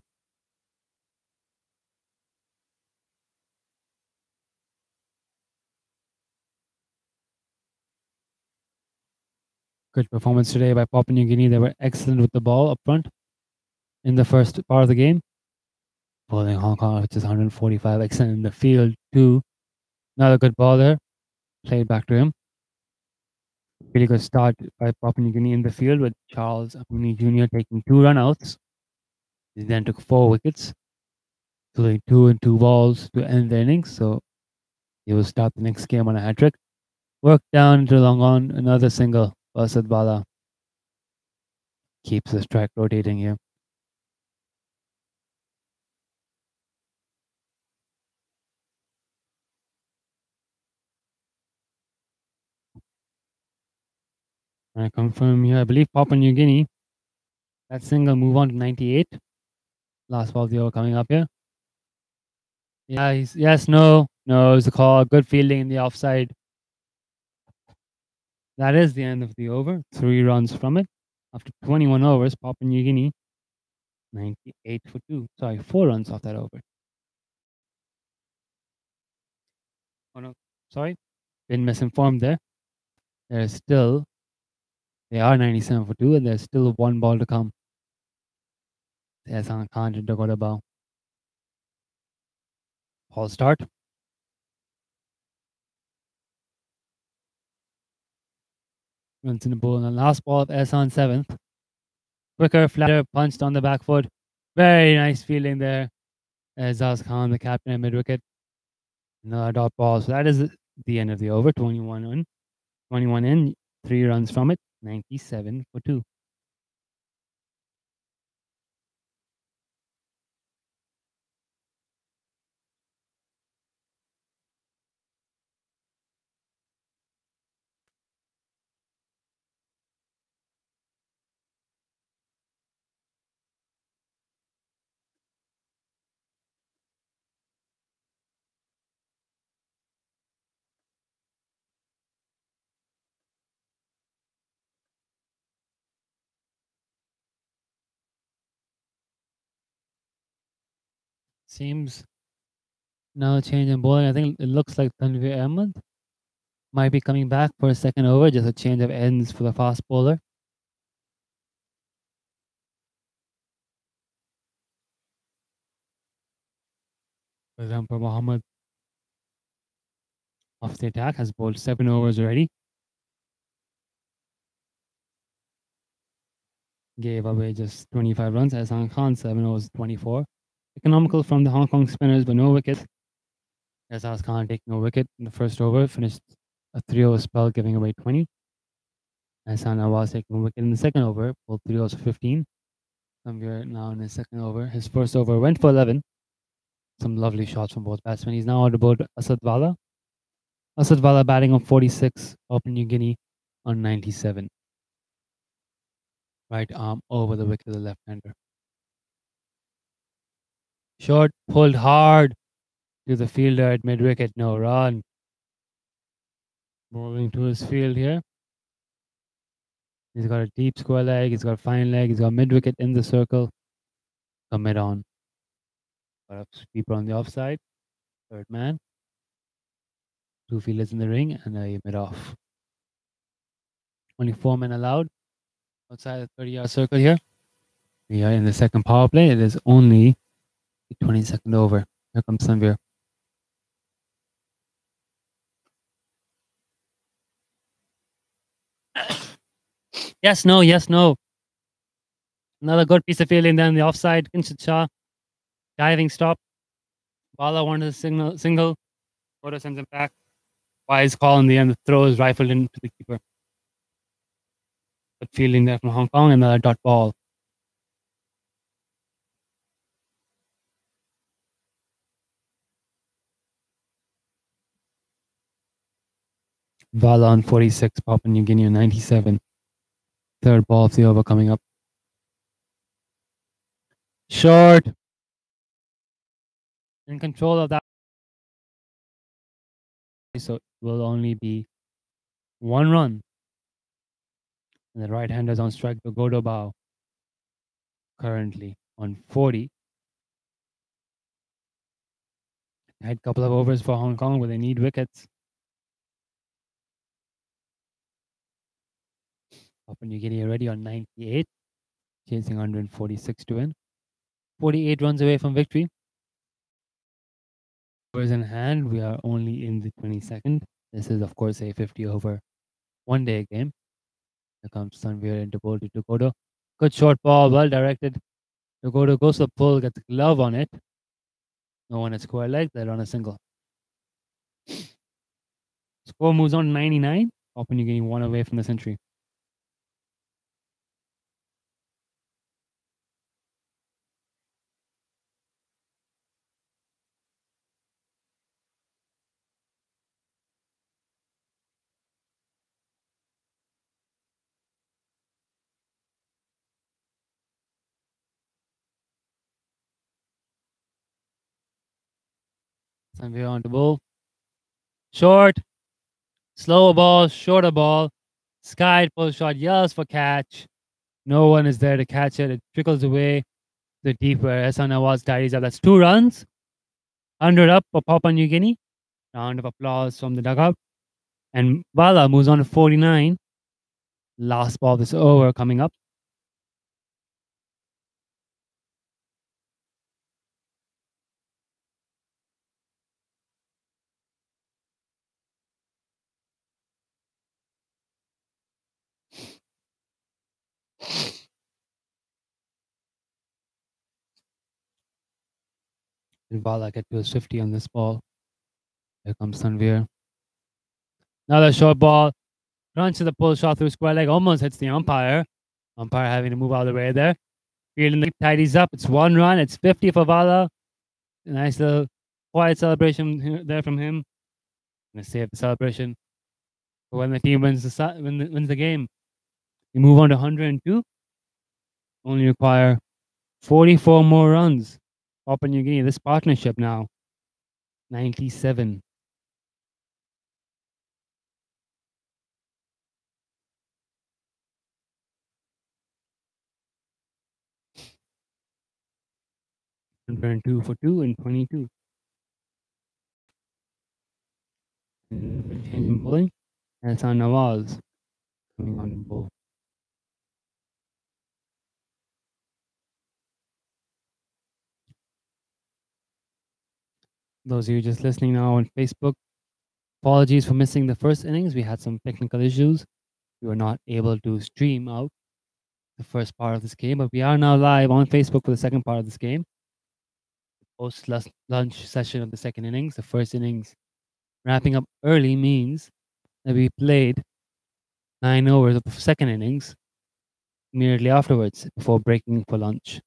Good performance today by Papua New Guinea. They were excellent with the ball up front in the first part of the game. Bowling Hong Kong, which is 145, excellent in the field too. Another good ball there. Played back to him. Really good start by Papua New Guinea in the field with Charles Amuni Jr. taking 2 runouts. He then took 4 wickets, including 2 and 2 balls to end the innings. So he will start the next game on a hat trick. Work down into long on, another single. Asad Bala keeps the strike rotating here. I confirm here, I believe Papua New Guinea. That single move on to 98. Last ball of the over coming up here. Yeah, yes, no, it's a call. Good fielding in the offside. That is the end of the over. 3 runs from it. After 21 overs, Papua New Guinea 98 for 2. Sorry, 4 runs off that over. Oh no, sorry. Been misinformed there. They are 97 for 2, and there's still 1 ball to come. There's on Khan to bow. Ball start. Runs in the ball, and the last ball of Ehsan 7th. Quicker, flatter, punched on the back foot. Very nice fielding there. Azaz Khan, the captain at mid-wicket. Another dot ball. So that is the end of the over. 21 in, 3 runs from it. 97 for 2. Seems now a change in bowling. I think it looks like Tanvir Ahmed might be coming back for a second over. Just a change of ends for the fast bowler. For example, Mohammed off the attack has bowled 7 overs already. Gave away just 25 runs. Ehsan Khan 7 overs 24. Economical from the Hong Kong spinners, but no wickets. Ehsan Khan taking a wicket in the first over, finished a 3-over spell, giving away 20. Ehsan Nawaz taking a wicket in the second over, pulled 3 overs for 15. Tanvir now in his second over. His first over went for 11. Some lovely shots from both batsmen. He's now out about Asad Vala. Asad Vala batting on 46, Papua New Guinea on 97. Right arm over the wicket of the left-hander. Short, pulled hard to the fielder at mid-wicket. No run. Bowling to his field here. He's got a deep square leg. He's got a fine leg. He's got mid-wicket in the circle. Commit on. Got a sweeper on the offside. Third man. 2 fielders in the ring and a mid-off. Only 4 men allowed outside the 30-yard circle here. We are in the second power play. It is only the 22nd over. Here comes Tanvir. Yes, no, yes, no. Another good piece of fielding then the offside. Kinshit Shah, diving stop. Bala wanted a single. Kodo sends him back. Wise call in the end. The throw is rifled into the keeper. Good fielding there from Hong Kong and the dot ball. Vala on 46, Papua New Guinea on 97. Third ball of the over coming up. Short. In control of that. So it will only be one run. And the right-handers on strike, Godo Bao. Currently on 40. Had a couple of overs for Hong Kong where they need wickets. Papua New Guinea already on 98. Chasing 146 to win. 48 runs away from victory. Overs in hand, we are only in the 22nd. This is, of course, a 50 over one-day game. Here comes Sunveer into bowl to Godo. Good short ball, well directed. Godo goes to the pull, gets a glove on it. No one at square leg, they're on a single. Score moves on to 99. Papua New Guinea one away from the century. Sunveer on the bowl. Short. Slower ball, shorter ball. Skied pull shot, yells for catch. No one is there to catch it. It trickles away to deep where Ehsan Nawaz tidies up. That's 2 runs. 100 up for Papua New Guinea. Round of applause from the dugout. And Vala moves on to 49. Last ball of this over coming up. And Vala get to his 50 on this ball. Here comes Sunveer. Another short ball. Crunch to the pull shot through square leg. Almost hits the umpire. Umpire having to move out of the way there. Fielding the tidies up. It's 1 run. It's 50 for Vala. A nice little quiet celebration there from him. Gonna save the celebration for when the team wins wins the game. We move on to 102. Only require 44 more runs. Papua New Guinea, this partnership now. 97. And 2 for 2 and 22. And bowling. Ehsan Nawaz coming on the bowl. Those of you just listening now on Facebook, apologies for missing the first innings. We had some technical issues. We were not able to stream out the first part of this game, but we are now live on Facebook for the second part of this game. Post lunch session of the second innings. The first innings wrapping up early means that we played 9 overs of the second innings immediately afterwards before breaking for lunch.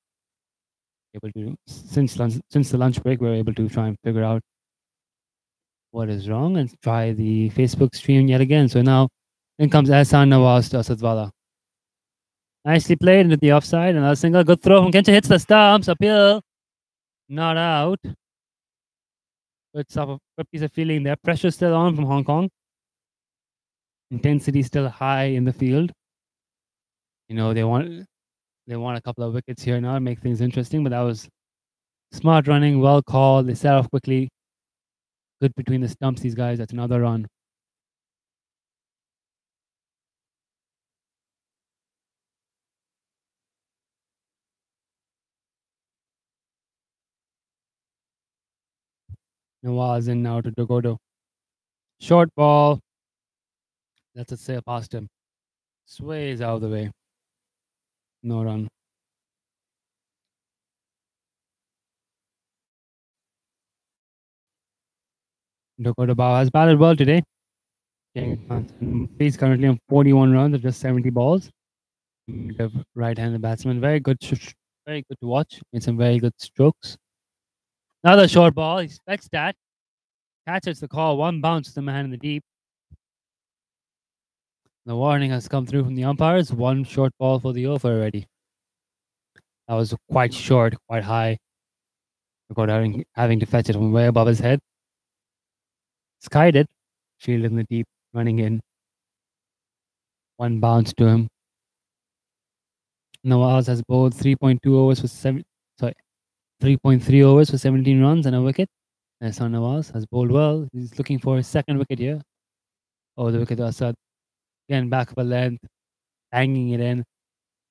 Able to since the lunch break, we were able to try and figure out what is wrong and try the Facebook stream yet again. So now in comes Ehsan Nawaz to Asad Vala. Nicely played into the offside. Another single. Good throw from Kencha. Hits the stumps. Uphill. Not out. Good stuff. Good piece of fielding there. Pressure still on from Hong Kong. Intensity still high in the field. You know, they want a couple of wickets here now to make things interesting, but that was smart running, well called. They set off quickly. Good between the stumps, these guys. That's another run. Nawaz in now to Dogodo. Short ball. Let's say past him. Sways out of the way. No run. Dakota Bow has batted well today. He's currently on 41 runs of just 70 balls. The right-handed batsman, very good, very good to watch. Made some very good strokes. Another short ball. He expects that. Catches the call. One bounce to the man in the deep. The warning has come through from the umpires. One short ball for the over already. That was quite short, quite high. Dakota having to fetch it from way above his head. Skied it. Field in the deep, running in. One bounce to him. Nawaz has bowled 3.2 overs for 3.3 overs for 17 runs and a wicket. Ehsan Nawaz has bowled well. He's looking for his second wicket here. Oh, the wicket to Asad. Again, back of a length, hanging it in,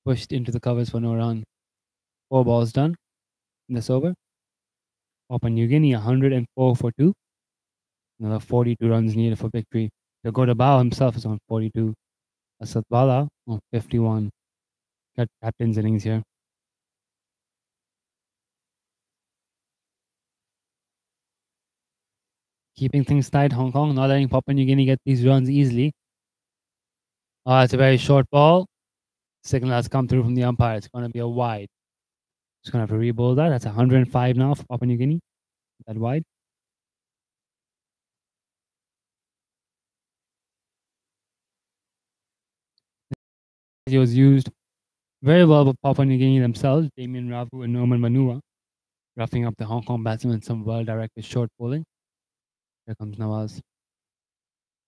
pushed into the covers for no run. 4 balls done in this over. Papua New Guinea 104 for 2. Another 42 runs needed for victory. Dakota Bow himself is on 42. Asad Bala on 51. Got captain's innings here. Keeping things tight, Hong Kong, not letting Papua New Guinea get these runs easily. Oh, it's a very short ball. Signal has come through from the umpire. It's going to be a wide. Just going to have to re-bowl that. That's 105 now for Papua New Guinea. That wide. It was used very well by Papua New Guinea themselves. Damien Ravu and Norman Manua roughing up the Hong Kong batsmen with some well-directed short bowling. Here comes Nawaz.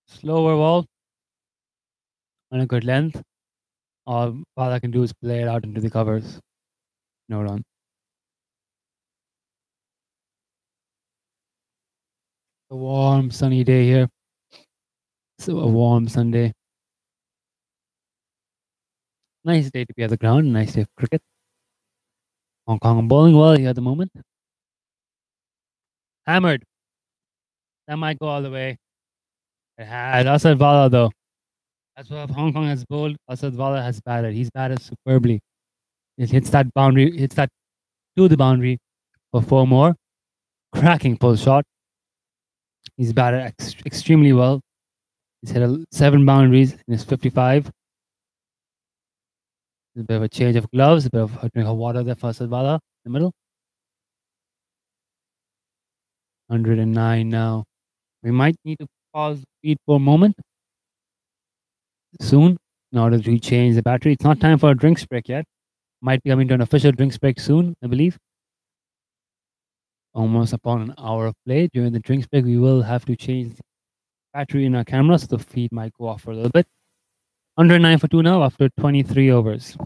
Slower ball on a good length. All I can do is play it out into the covers. No run. A warm, sunny day here. So a warm Sunday. Nice day to be at the ground. Nice day of cricket. Hong Kong bowling well here at the moment. Hammered. That might go all the way. It had Asad Vala though. That's what Hong Kong has bowled. Asad Vala has batted. He's batted superbly. It hits that boundary, hits that to the boundary for 4 more. Cracking pull shot. He's batted extremely well. He's hit 7 boundaries in his 55. A bit of a change of gloves, a bit of a drink of water there for Asad Vala in the middle. 109 now. We might need to pause the feed for a moment soon in order to change the battery. It's not time for a drinks break yet. Might be coming to an official drinks break soon, I believe. Almost upon an hour of play. During the drinks break, we will have to change the battery in our camera, so the feed might go off for a little bit. 109 for 2 now after 23 overs.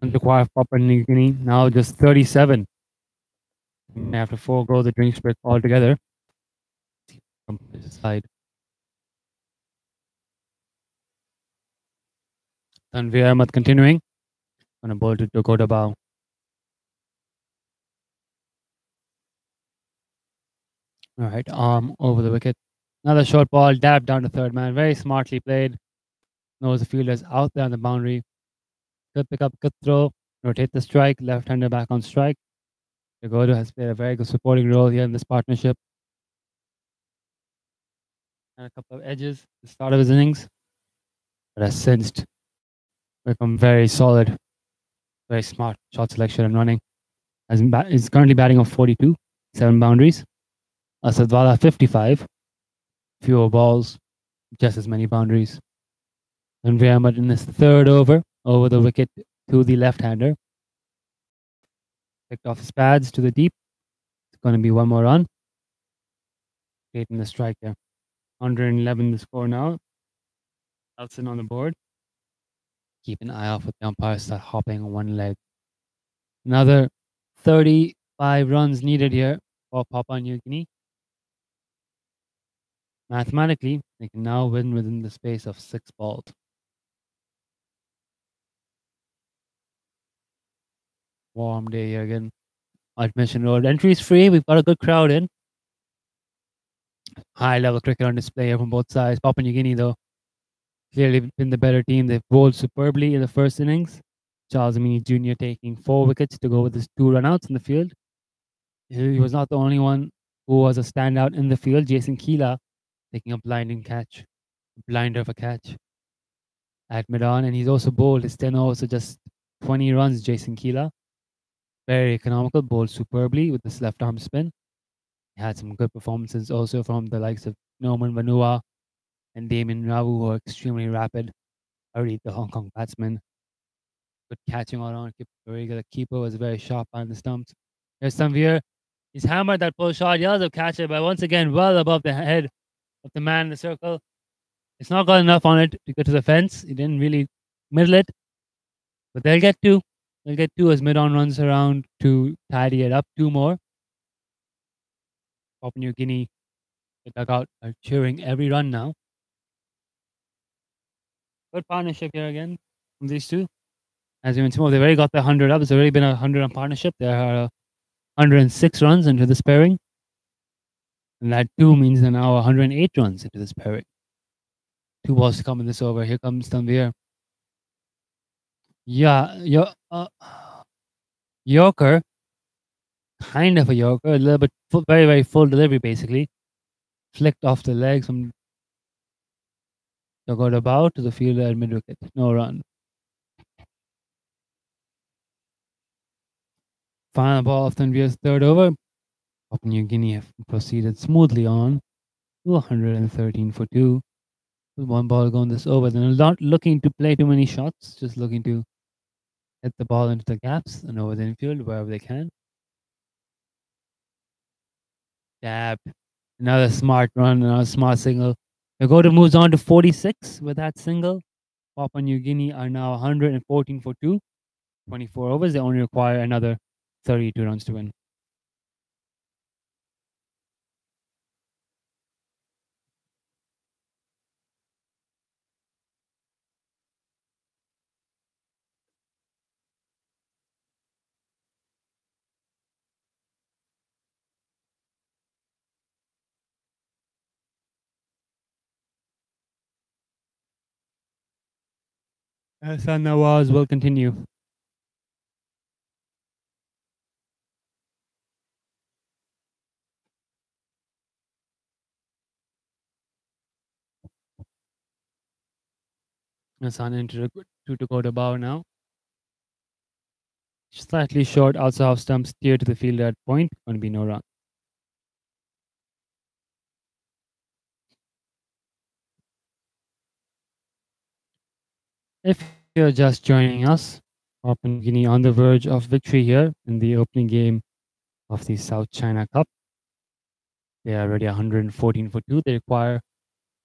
Require Papua New Guinea now just 37. May have to forego the drinks break altogether. From this side. Tanveer Ahmed continuing. On a ball to Dakota Bow. All right, arm over the wicket. Another short ball, dabbed down to third man. Very smartly played. Knows the fielder's out there on the boundary. Good pick up, good throw. Rotate the strike. Left-hander back on strike. Dakota has played a very good supporting role here in this partnership. And a couple of edges at the start of his innings. But has since become very solid. Very smart shot selection and running. Is currently batting on 42. 7 boundaries. Asad Vala 55. Fewer balls. Just as many boundaries. And Ahmed in this third over the wicket to the left-hander. Picked off his pads to the deep. It's going to be 1 more run. Creating the strike there. 111 the score now. Elson on the board. Keep an eye out for the umpire start hopping on one leg. Another 35 runs needed here for Papua New Guinea. Mathematically, they can now win within the space of 6 balls. Warm day here again. Admission Road. Entry is free. We've got a good crowd in. High level cricket on display here from both sides. Papua New Guinea, though, clearly been the better team. They've bowled superbly in the first innings. Charles Amini Jr. taking 4 wickets to go with his 2 runouts in the field. He was not the only one who was a standout in the field. Jason Keela taking a blinding catch, blinder of a catch at mid-on, and he's also bowled his 10 overs, so just 20 runs. Jason Keela, very economical, bowled superbly with this left arm spin. He had some good performances also from the likes of Norman Vanua and Damien Ravu, who are extremely rapid. Already the Hong Kong batsman. Good catching all around. Very good. The keeper was very sharp on the stumps. There's Tanvir. He's hammered that pull shot. Yells of catch it, but once again, well above the head of the man in the circle. It's not got enough on it to get to the fence. He didn't really middle it, but they'll get two. They'll get two as mid-on runs around to tidy it up. 2 more. Papua New Guinea, the dugout are cheering every run now. Good partnership here again from these two. As you mentioned, they've already got the 100 up. It's already been a 100-run partnership. There are 106 runs into this pairing. And that 2 means they're now 108 runs into this pairing. 2 balls to come in this over. Here comes Tanvir. Yeah, Yorker. Kind of a Yorker. A little bit very, very full delivery, basically. Flicked off the legs from dugout about to the fielder at mid-wicket. No run. Final ball of Tanvir's third over. Papua New Guinea have proceeded smoothly on to 113 for 2. With 1 ball going this over. They're not looking to play too many shots, just looking to hit the ball into the gaps and over the infield wherever they can. Dabbed. Another smart run, another smart single. Pagoda moves on to 46 with that single. Papua New Guinea are now 114 for 2. 24 overs. They only require another 32 runs to win. Hassan Nawaz will continue. Hassan into to Dakota Bow now. Slightly short, also off stump, steer to the fielder at point. Going to be no run. If you're just joining us, Papua New Guinea on the verge of victory here in the opening game of the South China Cup. They are already 114 for 2. They require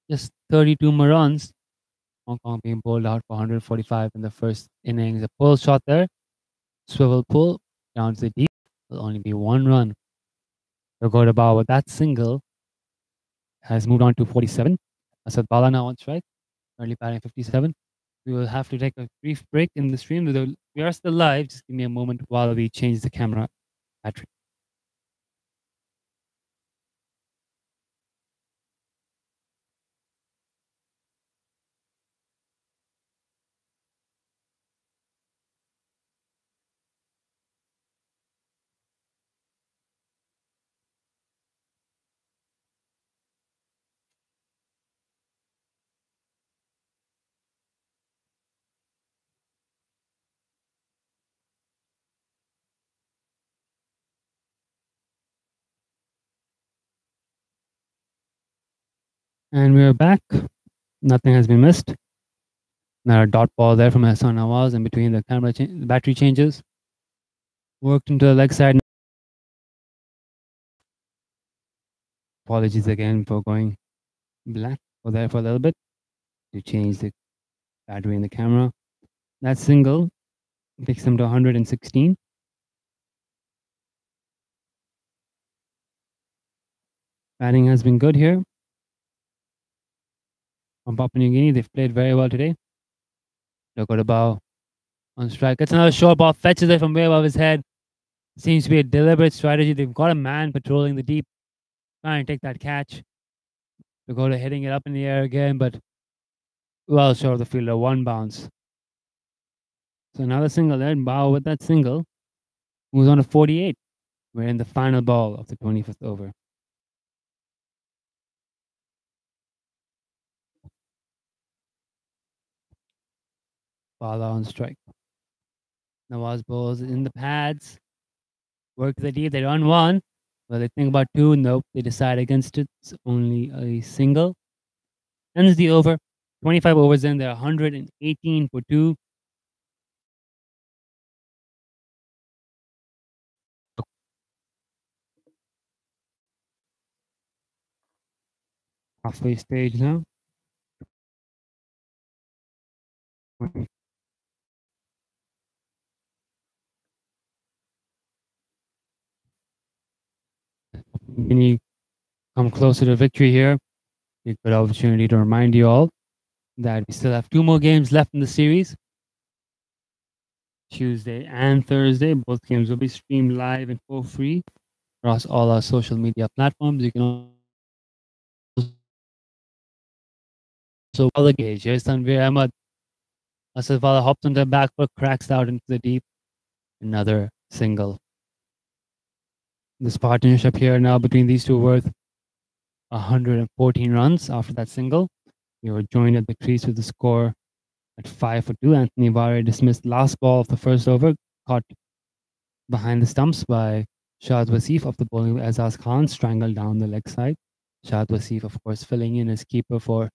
just 32 more runs. Hong Kong being bowled out for 145 in the first innings. A pull shot there. Swivel pull down to the deep. Will only be 1 run. Dakota Bow with that single has moved on to 47. Asad Bala now on strike. Currently batting 57. We will have to take a brief break in the stream. We are still live. Just give me a moment while we change the camera battery. And we're back. Nothing has been missed. Another dot ball there from Hassan Nawaz in between the the battery changes. Worked into the leg side. Apologies again for going black for there for a little bit to change the battery in the camera. That single takes them to 116. Batting has been good here. From Papua New Guinea, they've played very well today. Dakota Bow on strike. It's another short ball, fetches it from way above his head. Seems to be a deliberate strategy. They've got a man patrolling the deep, trying to take that catch. Dakota hitting it up in the air again, but well short of the fielder, one bounce. So another single there, and Bao with that single moves on to 48. We're in the final ball of the 25th over. Bala on strike. Nawaz bowls in the pads. Work the deep. They run one. Well, they think about two. Nope. They decide against it. It's only a single. Ends the over. 25 overs in. They're 118 for two. Halfway stage now. Can you come closer to victory here? A good opportunity to remind you all that we still have two more games left in the series. Tuesday and Thursday. Both games will be streamed live and for free across all our social media platforms. You can also follow the gauge. Here's Tanvir Ahmed. Asad hops on the back foot, cracks out into the deep. Another single. This partnership here now between these two worth 114 runs after that single. We were joined at the crease with the score at 5 for 2. Anthony Vare dismissed last ball of the first over, caught behind the stumps by Shahid Wasif of the bowling of Azaz Khan, strangled down the leg side. Shahid Wasif, of course, filling in as keeper for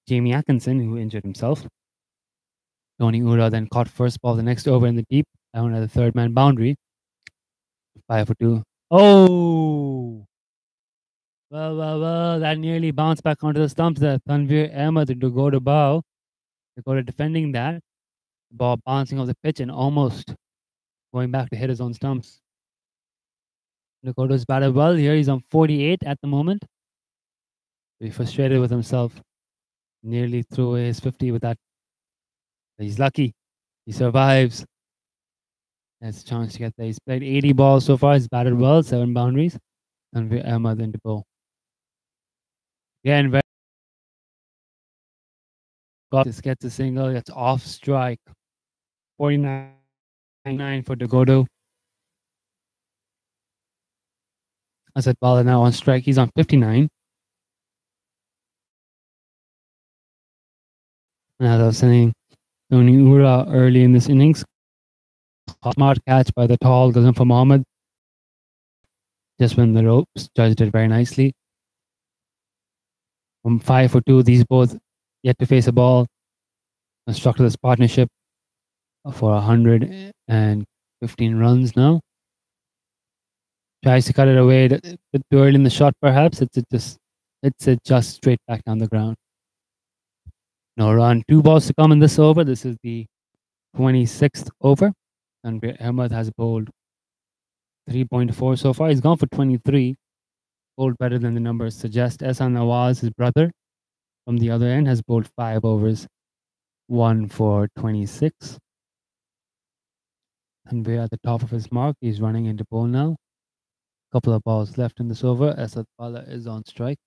Jamie Atkinson, who injured himself. Tony Ura then caught first ball the next over in the deep, down at the third man boundary. 5 for 2. Oh! Well, that nearly bounced back onto the stumps there. Tanvir Ahmed to go to bow. Dakota defending that. The ball bouncing off the pitch and almost going back to hit his own stumps. Dakota's batted well here. He's on 48 at the moment. He's frustrated with himself. Nearly threw away his 50 with that. He's lucky. He survives. Has a chance to get there. He's played 80 balls so far. He's batted well, 7 boundaries. Tanvir Ahmed in the bowl. Again, very this gets a single. It's off strike. 49 for Dagodo. Asad Bala now on strike. He's on 59. And as I was saying, Tony Ura early in this innings. Smart catch by the tall Ghaznfar Mohammed. Just when the ropes, judged it very nicely. From 5 for 2, these both yet to face a ball. Constructed this partnership for 115 runs now. Tries to cut it away a bit too early in the shot, perhaps. It's just straight back down the ground. No run. 2 balls to come in this over. This is the 26th over. And Ahmed has bowled 3.4 so far. He's gone for 23. Bowled better than the numbers suggest. Ehsan Nawaz, his brother, from the other end, has bowled 5 overs. 1 for 26. And we're at the top of his mark. He's running into bowl now. Couple of balls left in this over. Asad Bala is on strike.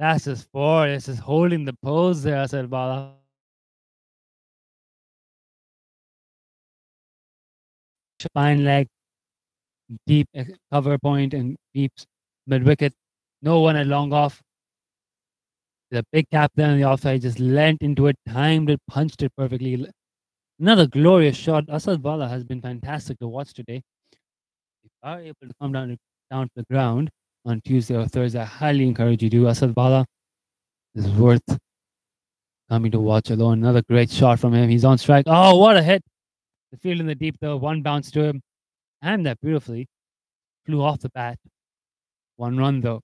That's his 4. This is holding the pose there, Asad Bala. Fine leg, deep cover point and deep mid wicket. No one at long off. The big cap there on the offside just leant into it, timed it, punched it perfectly. Another glorious shot. Asad Bala has been fantastic to watch today. If you are able to come down to the ground on Tuesday or Thursday, I highly encourage you to. Asad Bala is worth coming to watch alone. Another great shot from him. He's on strike. Oh, what a hit. The field in the deep, though. One bounce to him. And that beautifully. Flew off the bat. 1 run, though.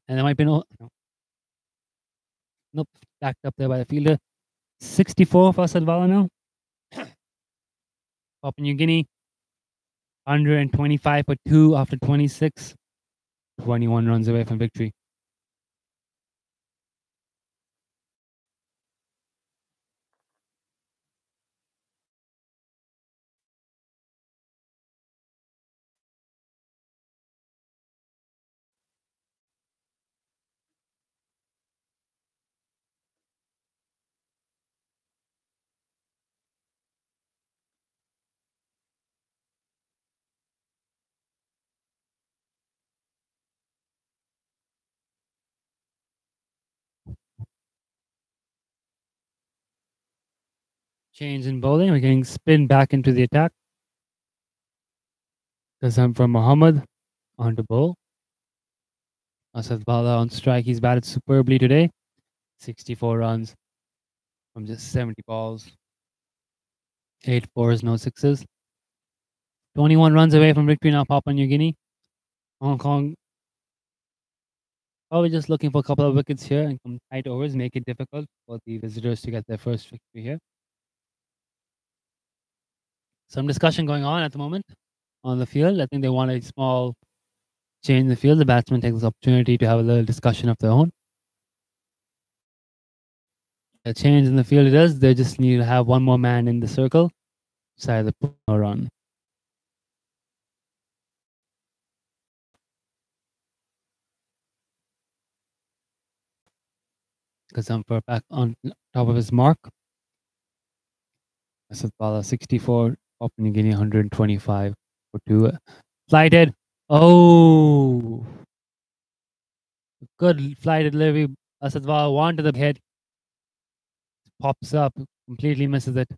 And there might be no. Nope. Backed up there by the fielder. 64 for Asad Bala now. Papua New Guinea. 125 for 2 after 26. 21 runs away from victory. Change in bowling. We're getting spin back into the attack. Kazam from Muhammad on to bowl. Asad Bala on strike. He's batted superbly today. 64 runs from just 70 balls. 8 fours, no sixes. 21 runs away from victory now, Papua New Guinea. Hong Kong probably just looking for a couple of wickets here and some tight overs, make it difficult for the visitors to get their first victory here. Some discussion going on at the moment on the field. I think they want a small change in the field. The batsman takes this opportunity to have a little discussion of their own. A change in the field it is. They just need to have one more man in the circle. Side of the no run. Kazamfar back on top of his mark. Asad Bala 64, Papua New Guinea 125 for 2. Flighted. Oh, good flighted delivery. Asad Bala one to the head. Pops up, completely misses it. I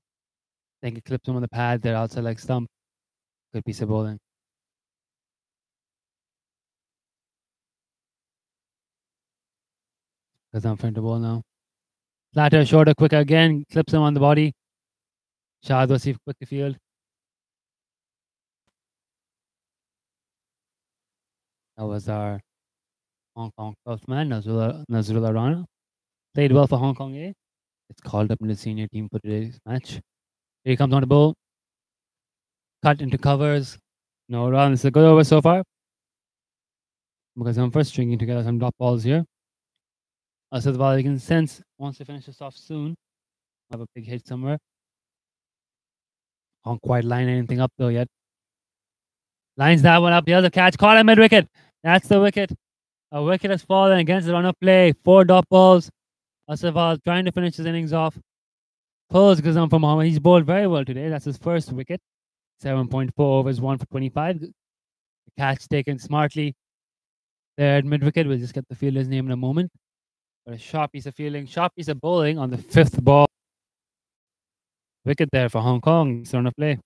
think it clips him on the pad there outside like stump. Good piece of bowling. Kazamfar to bowl now. Flatter, shorter, quicker again. Clips him on the body. Shahid Wasif quick to field. That was our Hong Kong 12th man, Nazrullah Rana. Played well for Hong Kong A. It's called up in the senior team for today's match. Here he comes on the bowl. Cut into covers. No run. It's a good over so far. Because I'm first stringing together some drop balls here. Asad Bala, you can sense wants to finish this off soon. Have a big hit somewhere. Can't quite line anything up though yet. Lines that one up. The other catch caught him mid wicket. That's the wicket. A wicket has fallen against the run of play. 4 dot balls. Asad Bala trying to finish his innings off. Pulls Gazam from Muhammad. He's bowled very well today. That's his first wicket. 7.4 overs, 1 for 25. The catch taken smartly there at mid wicket. We'll just get the fielder's name in a moment. But a sharp piece of fielding, sharp piece of bowling on the 5th ball. Wicket there for Hong Kong. It's run of play.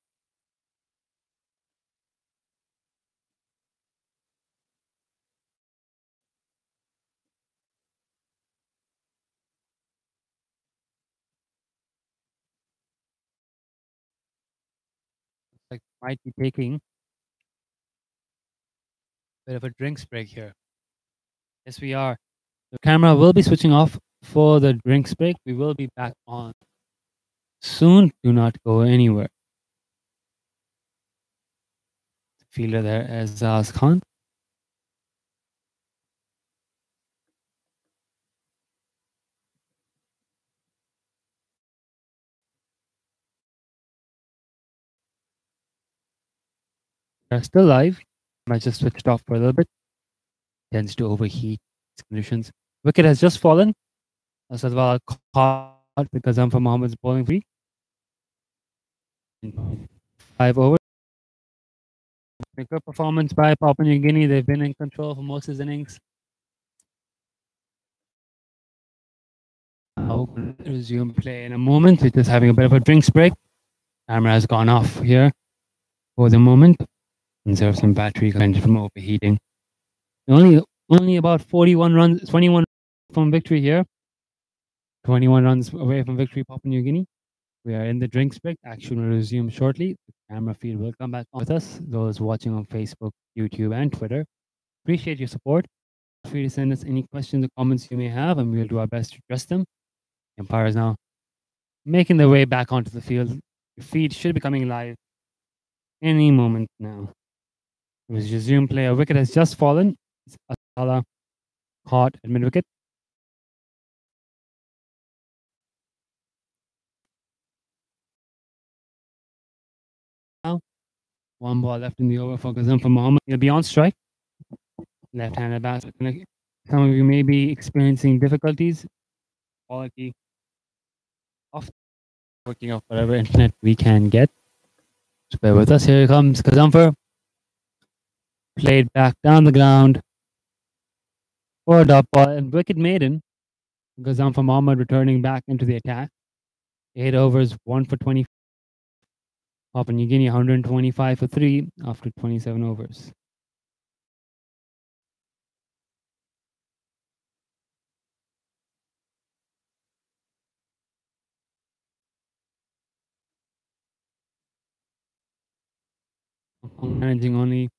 Like might be taking a bit of a drinks break here. Yes, we are. The camera will be switching off for the drinks break. We will be back on soon. Do not go anywhere. Fielder there as Azaz Khan. They're still live. I just switched off for a little bit. Tends to overheat conditions. Wicket has just fallen. Asad Bala caught because I'm from Mohammed's bowling free. 5 overs. A good performance by Papua New Guinea. They've been in control for most of his innings. I'll resume play in a moment. We're just having a bit of a drinks break. Camera has gone off here for the moment. Conserve some battery from overheating. Only about 41 runs, 21 from victory here. 21 runs away from victory, Papua New Guinea. We are in the drinks break. Action will resume shortly. The camera feed will come back on with us. Those watching on Facebook, YouTube, and Twitter, appreciate your support. Feel free to send us any questions or comments you may have, and we'll do our best to address them. Empire is now making their way back onto the field. The feed should be coming live any moment now. We resume play. A wicket has just fallen. It's Asala caught at mid wicket. Now, 1 ball left in the over for Gazam for Muhammad. He'll be on strike. Left-handed batsman. Some of you may be experiencing difficulties. Quality of working off whatever internet we can get. So bear with us. Here comes Kazamfar. Played back down the ground. 4 dot ball and wicket maiden. Gazamfar Mohammad returning back into the attack. 8 overs, 1 for 20. Papua New Guinea 125 for 3 after 27 overs. Hong Kong managing only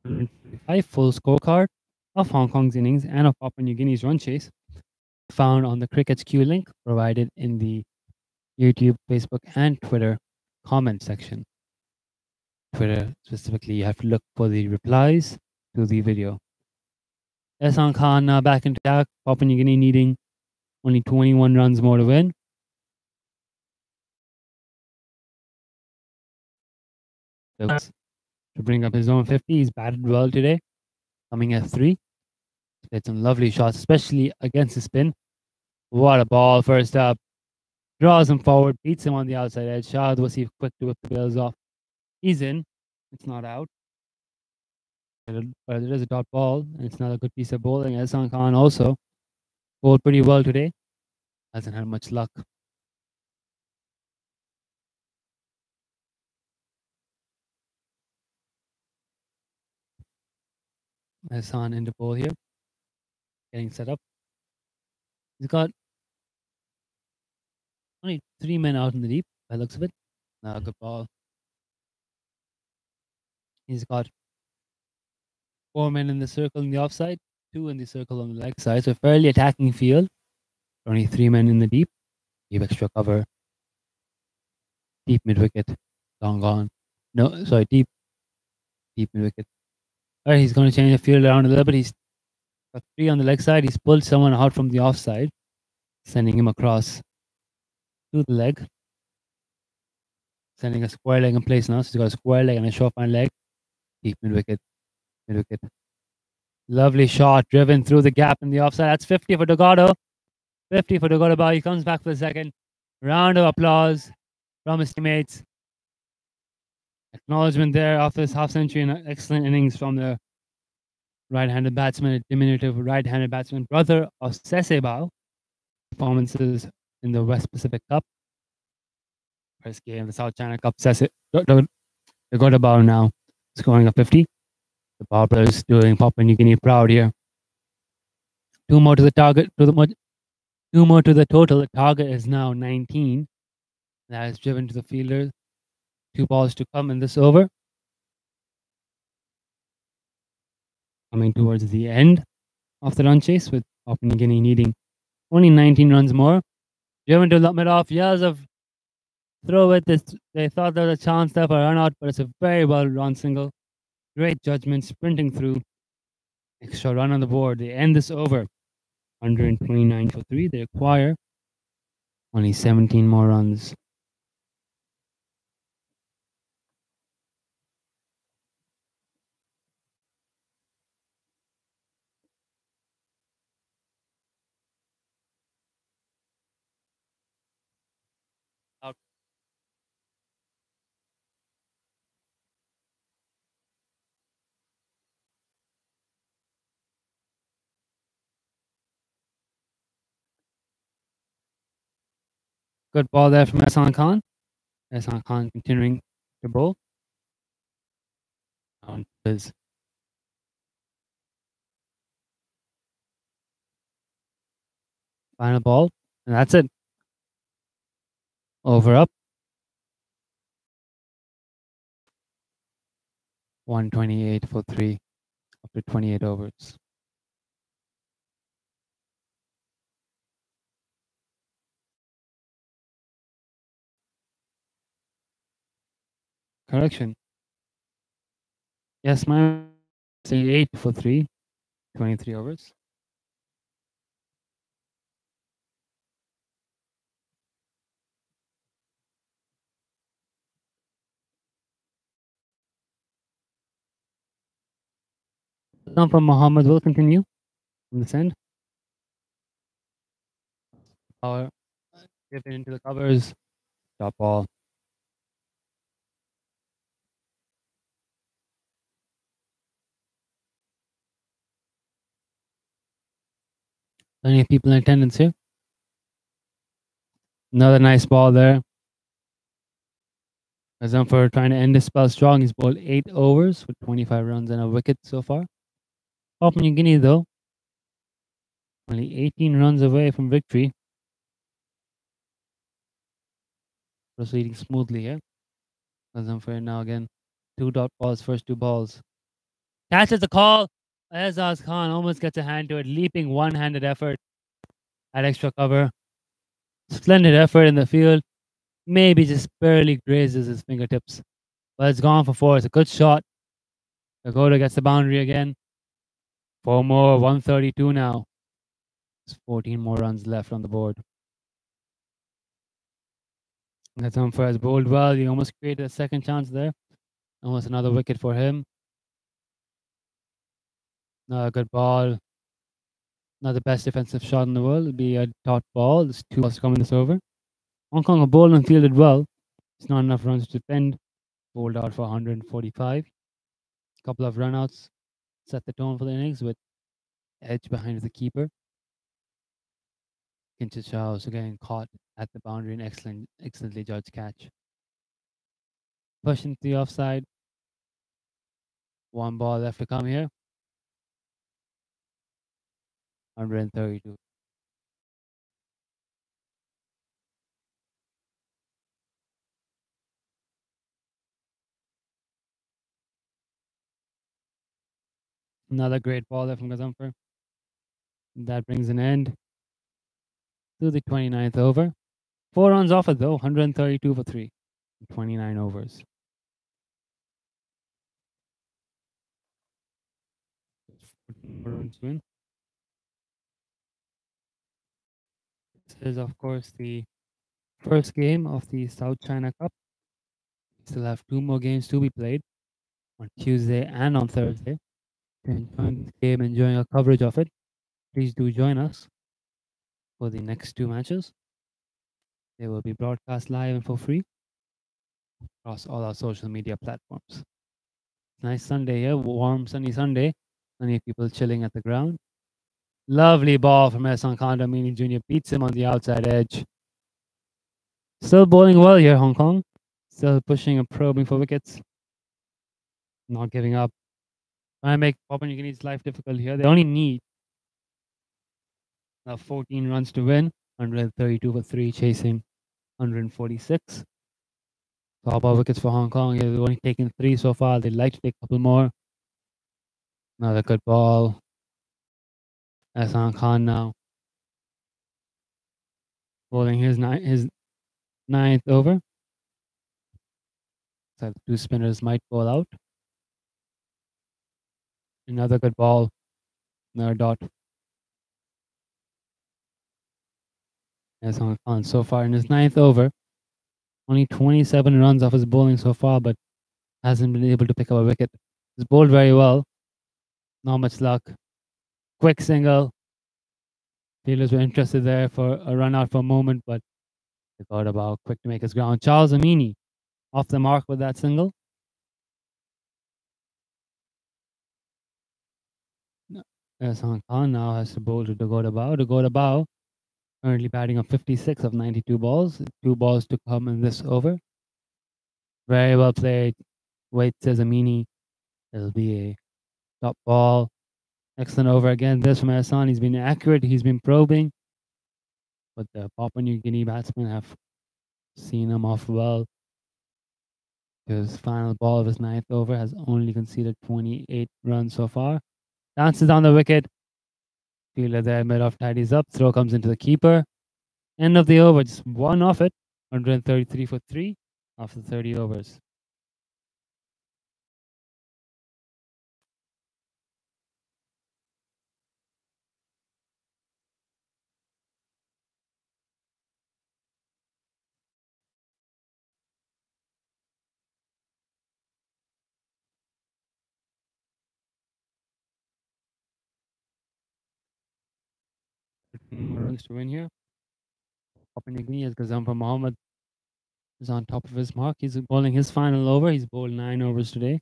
155 full scorecard of Hong Kong's innings and of Papua New Guinea's run chase, found on the Cricket's Q link provided in the YouTube, Facebook, and Twitter comment section. Twitter specifically, you have to look for the replies to the video. Ehsan Khan now back into attack. Papua New Guinea needing only 21 runs more to win. To bring up his own 50, he's batted well today, coming at 3. Hit some lovely shots, especially against the spin. What a ball first up. Draws him forward, beats him on the outside edge. Shahid Wasif quick to whip the bails off. He's in. It's not out. But it is a dot ball, and it's not a good piece of bowling. Ehsan Khan also bowled pretty well today. Hasn't had much luck. Ehsan in the bowl here. Getting set up. He's got only 3 men out in the deep, by the looks of it. Not a good ball. He's got 4 men in the circle in the offside, 2 in the circle on the leg side. So fairly attacking field. Only 3 men in the deep. Give extra cover. Deep mid wicket. Long gone. No, sorry, deep mid wicket. All right, he's going to change the field around a little bit. He's got 3 on the leg side. He's pulled someone out from the offside, sending him across to the leg. Sending a square leg in place now. So he's got a square leg and a short fine leg. Deep mid wicket. Mid wicket. Lovely shot driven through the gap in the offside. That's 50 for Dogado. 50 for Dogado. He comes back for the second. Round of applause from his teammates. Acknowledgement there of this half century and an excellent innings from the right-handed batsman, a diminutive right-handed batsman, brother of Sesebao. Performances in the West Pacific Cup. First game, the South China Cup. Dogado now scoring a 50. The Barbers doing Papua New Guinea proud here. 2 more to the target. 2 more to the total. The target is now 19. That is driven to the fielder. 2 balls to come in this over. Coming towards the end of the run chase with Papua New Guinea needing only 19 runs more. Driven to mid-off. Yazov throw it. They thought there was a chance there for a run out, but it's a very well run single. Great judgment, sprinting through. Extra run on the board. They end this over. 129 for 3. They acquire only 17 more runs. Out. Good ball there from Ehsan Khan. Ehsan Khan continuing to bowl. On his final ball. And that's it. Over up. 128 for 3 after 28 overs. Correction. Yes, my 8 for 3, 23 overs. Down from Muhammad will continue from this end. Power driven into the covers. Top ball. Plenty of people in attendance here. Another nice ball there. Gazumfer trying to end the spell strong. He's bowled 8 overs with 25 runs and a wicket so far. Papua New Guinea, though, only 18 runs away from victory. Proceeding smoothly here. Gazumfer now again. 2 dot balls, first 2 balls. Catches the call. Azaz Khan almost gets a hand to it. Leaping one-handed effort at extra cover. Splendid effort in the field. Maybe just barely grazes his fingertips. But it's gone for 4. It's a good shot. Pagoda gets the boundary again. 4 more, 132 now. There's 14 more runs left on the board. That's Humphreys has bowled well. He almost created a second chance there. Almost another wicket for him. Another good ball. Not the best defensive shot in the world. It'll be a dot ball. There's 2 balls coming this over. Hong Kong have bowled and fielded well. It's not enough runs to defend. Bowled out for 145. A couple of runouts set the tone for the innings with edge behind the keeper. Kinchich also getting caught at the boundary, an excellently judged catch. Push into the offside. 1 ball left to come here. 132. Another great ball there from Gazumfer. That brings an end to the 29th over. 4 runs off it though, 132 for 3. 29 overs. Win. This is, of course, the first game of the South China Cup. We still have 2 more games to be played on Tuesday and on Thursday. Enjoying this game, enjoying our coverage of it, please do join us for the next 2 matches. They will be broadcast live and for free across all our social media platforms. Nice Sunday here, warm sunny Sunday. Plenty of people chilling at the ground. Lovely ball from Ehsan Khan. Damini Jr. beats him on the outside edge. Still bowling well here, Hong Kong. Still pushing and probing for wickets. Not giving up. Trying to make Papua New Guinea's life difficult here. They only need 14 runs to win. 132 for 3, chasing 146. Top of wickets for Hong Kong. They've only taken 3 so far. They'd like to take a couple more. Another good ball. Ehsan Khan now bowling his 9th over. So the 2 spinners might bowl out. Another good ball. Another dot. Ehsan Khan so far in his 9th over. Only 27 runs off his bowling so far, but hasn't been able to pick up a wicket. He's bowled very well. Not much luck. Quick single. Fielders were interested there for a run out for a moment, but they got about quick to make his ground. Charles Amini off the mark with that single. Ehsan Khan now has to bowl to Dakota Bao. Dakota Bao currently batting on 56 of 92 balls. 2 balls to come in this over. Very well played. Wait, says Amini. It'll be a top ball. Excellent over again. This from Ehsan. He's been accurate. He's been probing. But the Papua New Guinea batsmen have seen him off well. His final ball of his 9th over has only conceded 28 runs so far. Dances down the wicket. Fielder there, mid-off tidies up. Throw comes into the keeper. End of the over. Just 1 off it. 133 for 3 after 30 overs. More runs to win here. Papua New Guinea as Gazumfer Mohammed is on top of his mark. He's bowling his final over. He's bowled 9 overs today.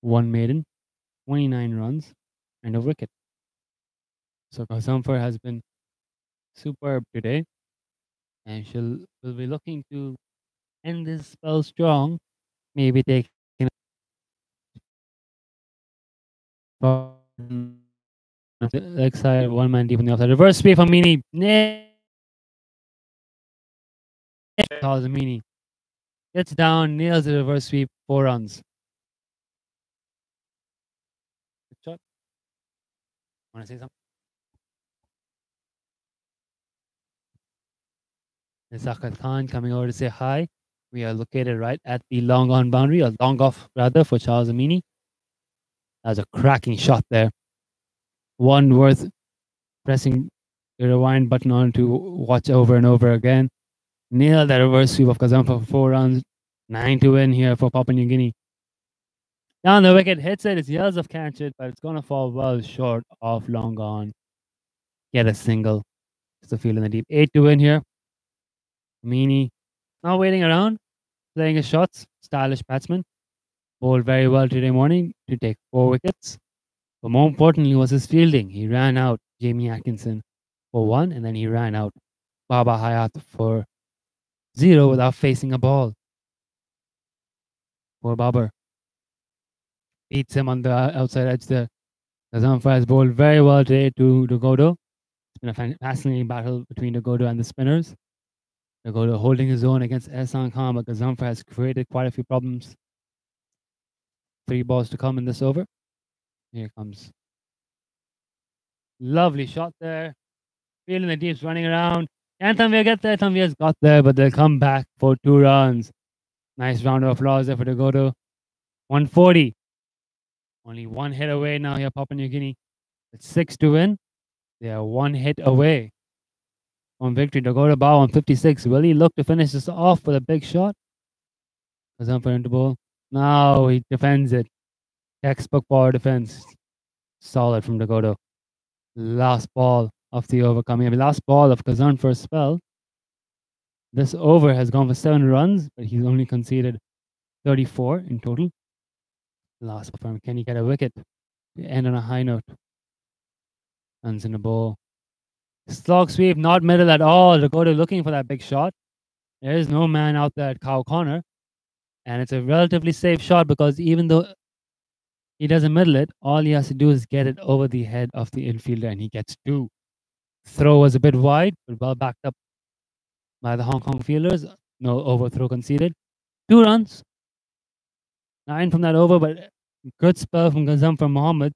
1 maiden, 29 runs, and a wicket. So Gazumfer has been superb today. And she'll will be looking to end this spell strong. Maybe taking leg side, one man deep on the offside. Reverse sweep from Meany. Meany gets down, nails the reverse sweep, 4 runs. Good shot. Want to say something? Zakat Khan coming over to say hi. We are located right at the long on boundary, or long off rather, for Charles Amini. That was a cracking shot there. One worth pressing the rewind button on to watch over and over again. Nailed that reverse sweep of Kazan for 4 runs. 9 to win here for Papua New Guinea. Down the wicket, hits it. It's yells of catch it, but it's going to fall well short of long on. Get a single. It's the field in the deep. 8 to win here. Meany not waiting around, playing his shots. Stylish batsman. Bowled very well today morning to take 4 wickets. But more importantly was his fielding. He ran out Jamie Atkinson for 1, and then he ran out Baba Hayat for 0 without facing a ball. Poor Babar. Beats him on the outside edge there. Zamfar has bowled very well today to Dogodo. It's been a fascinating battle between Dogodo and the spinners. Dogodo holding his own against Ehsan Khan, but Zamfar has created quite a few problems. 3 balls to come in this over. Here comes. Lovely shot there. Feeling the deeps running around. Can Tanvir get there? Tanvir's got there, but they'll come back for 2 runs. Nice round of applause there for Dogodo. 140. Only 1 hit away now here, Papua New Guinea. It's 6 to win. They are 1 hit away from victory. Dogodo bow on 56. Will he look to finish this off with a big shot? Zamfar into bowl. Now he defends it. Textbook power defense. Solid from Dogodo. Last ball of the over coming up. Last ball of Kazan for a spell. This over has gone for 7 runs, but he's only conceded 34 in total. Last ball for him. Can he get a wicket to end on a high note? Runs in the bowl. Slog sweep, not middle at all. Dogodo looking for that big shot. There is no man out there at Cow Corner. And it's a relatively safe shot because even though he doesn't middle it, all he has to do is get it over the head of the infielder and he gets 2. Throw was a bit wide, but well backed up by the Hong Kong fielders. No overthrow conceded. 2 runs. 9 from that over, but good spell from Zamfar Mohammed.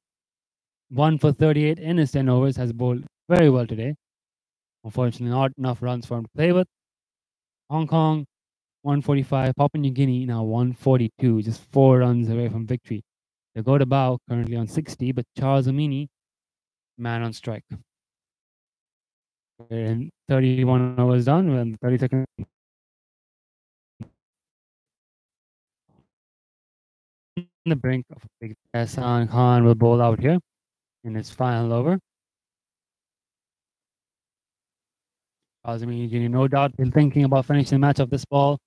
1 for 38 in his 10 overs. Has bowled very well today. Unfortunately, not enough runs for him to play with. Hong Kong, 145. Papua New Guinea, now 142. Just 4 runs away from victory. They go to bow, currently on 60, but Charles Amini, man on strike. And 31 overs done, and 30 seconds. On the brink of a big Ehsan Khan will bowl out here in his final over. Charles Amini, no doubt, he's thinking about finishing the match off this ball.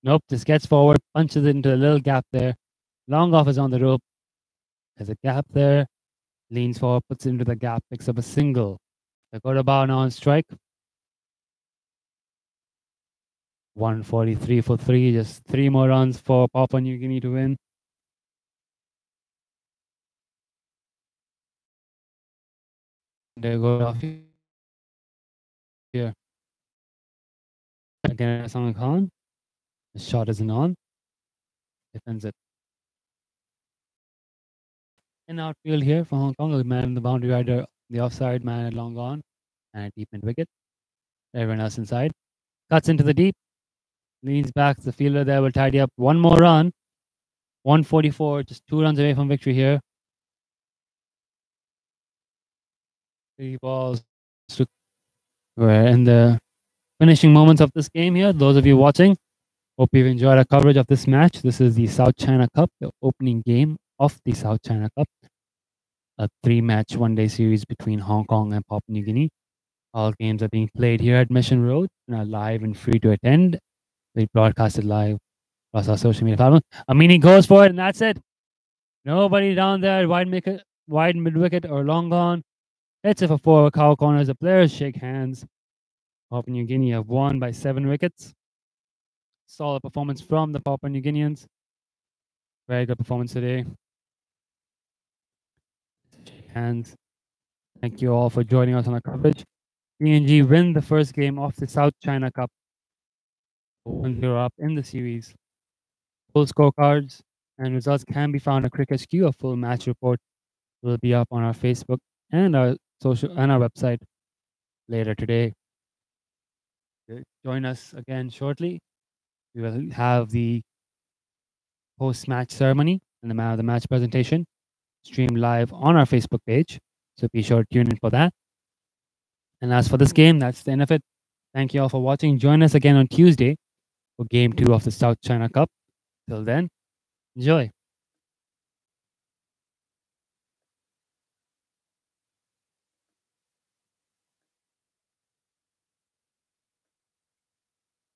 Nope, just gets forward, punches it into a little gap there. Long off is on the rope. There's a gap there. Leans forward, puts it into the gap, picks up a single. They go to bow now on strike. 143 for 3. Just 3 more runs for Papua New Guinea to win. They go off here. Again, Hassan Khan. The shot isn't on. Defends it. In outfield here for Hong Kong, a man in the boundary rider, the offside man had long gone, and a deep mid wicket. Everyone else inside. Cuts into the deep. Leans back. The fielder there will tidy up. 1 more run. 144. Just 2 runs away from victory here. 3 balls. We're in the finishing moments of this game here. Those of you watching, hope you've enjoyed our coverage of this match. This is the South China Cup, the opening game of the South China Cup. A 3-match one-day series between Hong Kong and Papua New Guinea. All games are being played here at Mission Road and are live and free to attend. We broadcasted live across our social media platforms. Amini goes for it, and that's it. Nobody down there, wide mid wicket or long gone. Hits it for 4 Cow Corners. The players shake hands. Papua New Guinea have won by 7 wickets. Solid performance from the Papua New Guineans. Very good performance today. And thank you all for joining us on our coverage. PNG win the first game of the South China Cup. 1-0 up in the series. Full scorecards and results can be found at Cricket HQ. A full match report will be up on our Facebook and our website later today. Join us again shortly. We will have the post-match ceremony and the man of the match presentation streamed live on our Facebook page. So be sure to tune in for that. And as for this game, that's the end of it. Thank you all for watching. Join us again on Tuesday for Game 2 of the South China Cup. Till then, enjoy.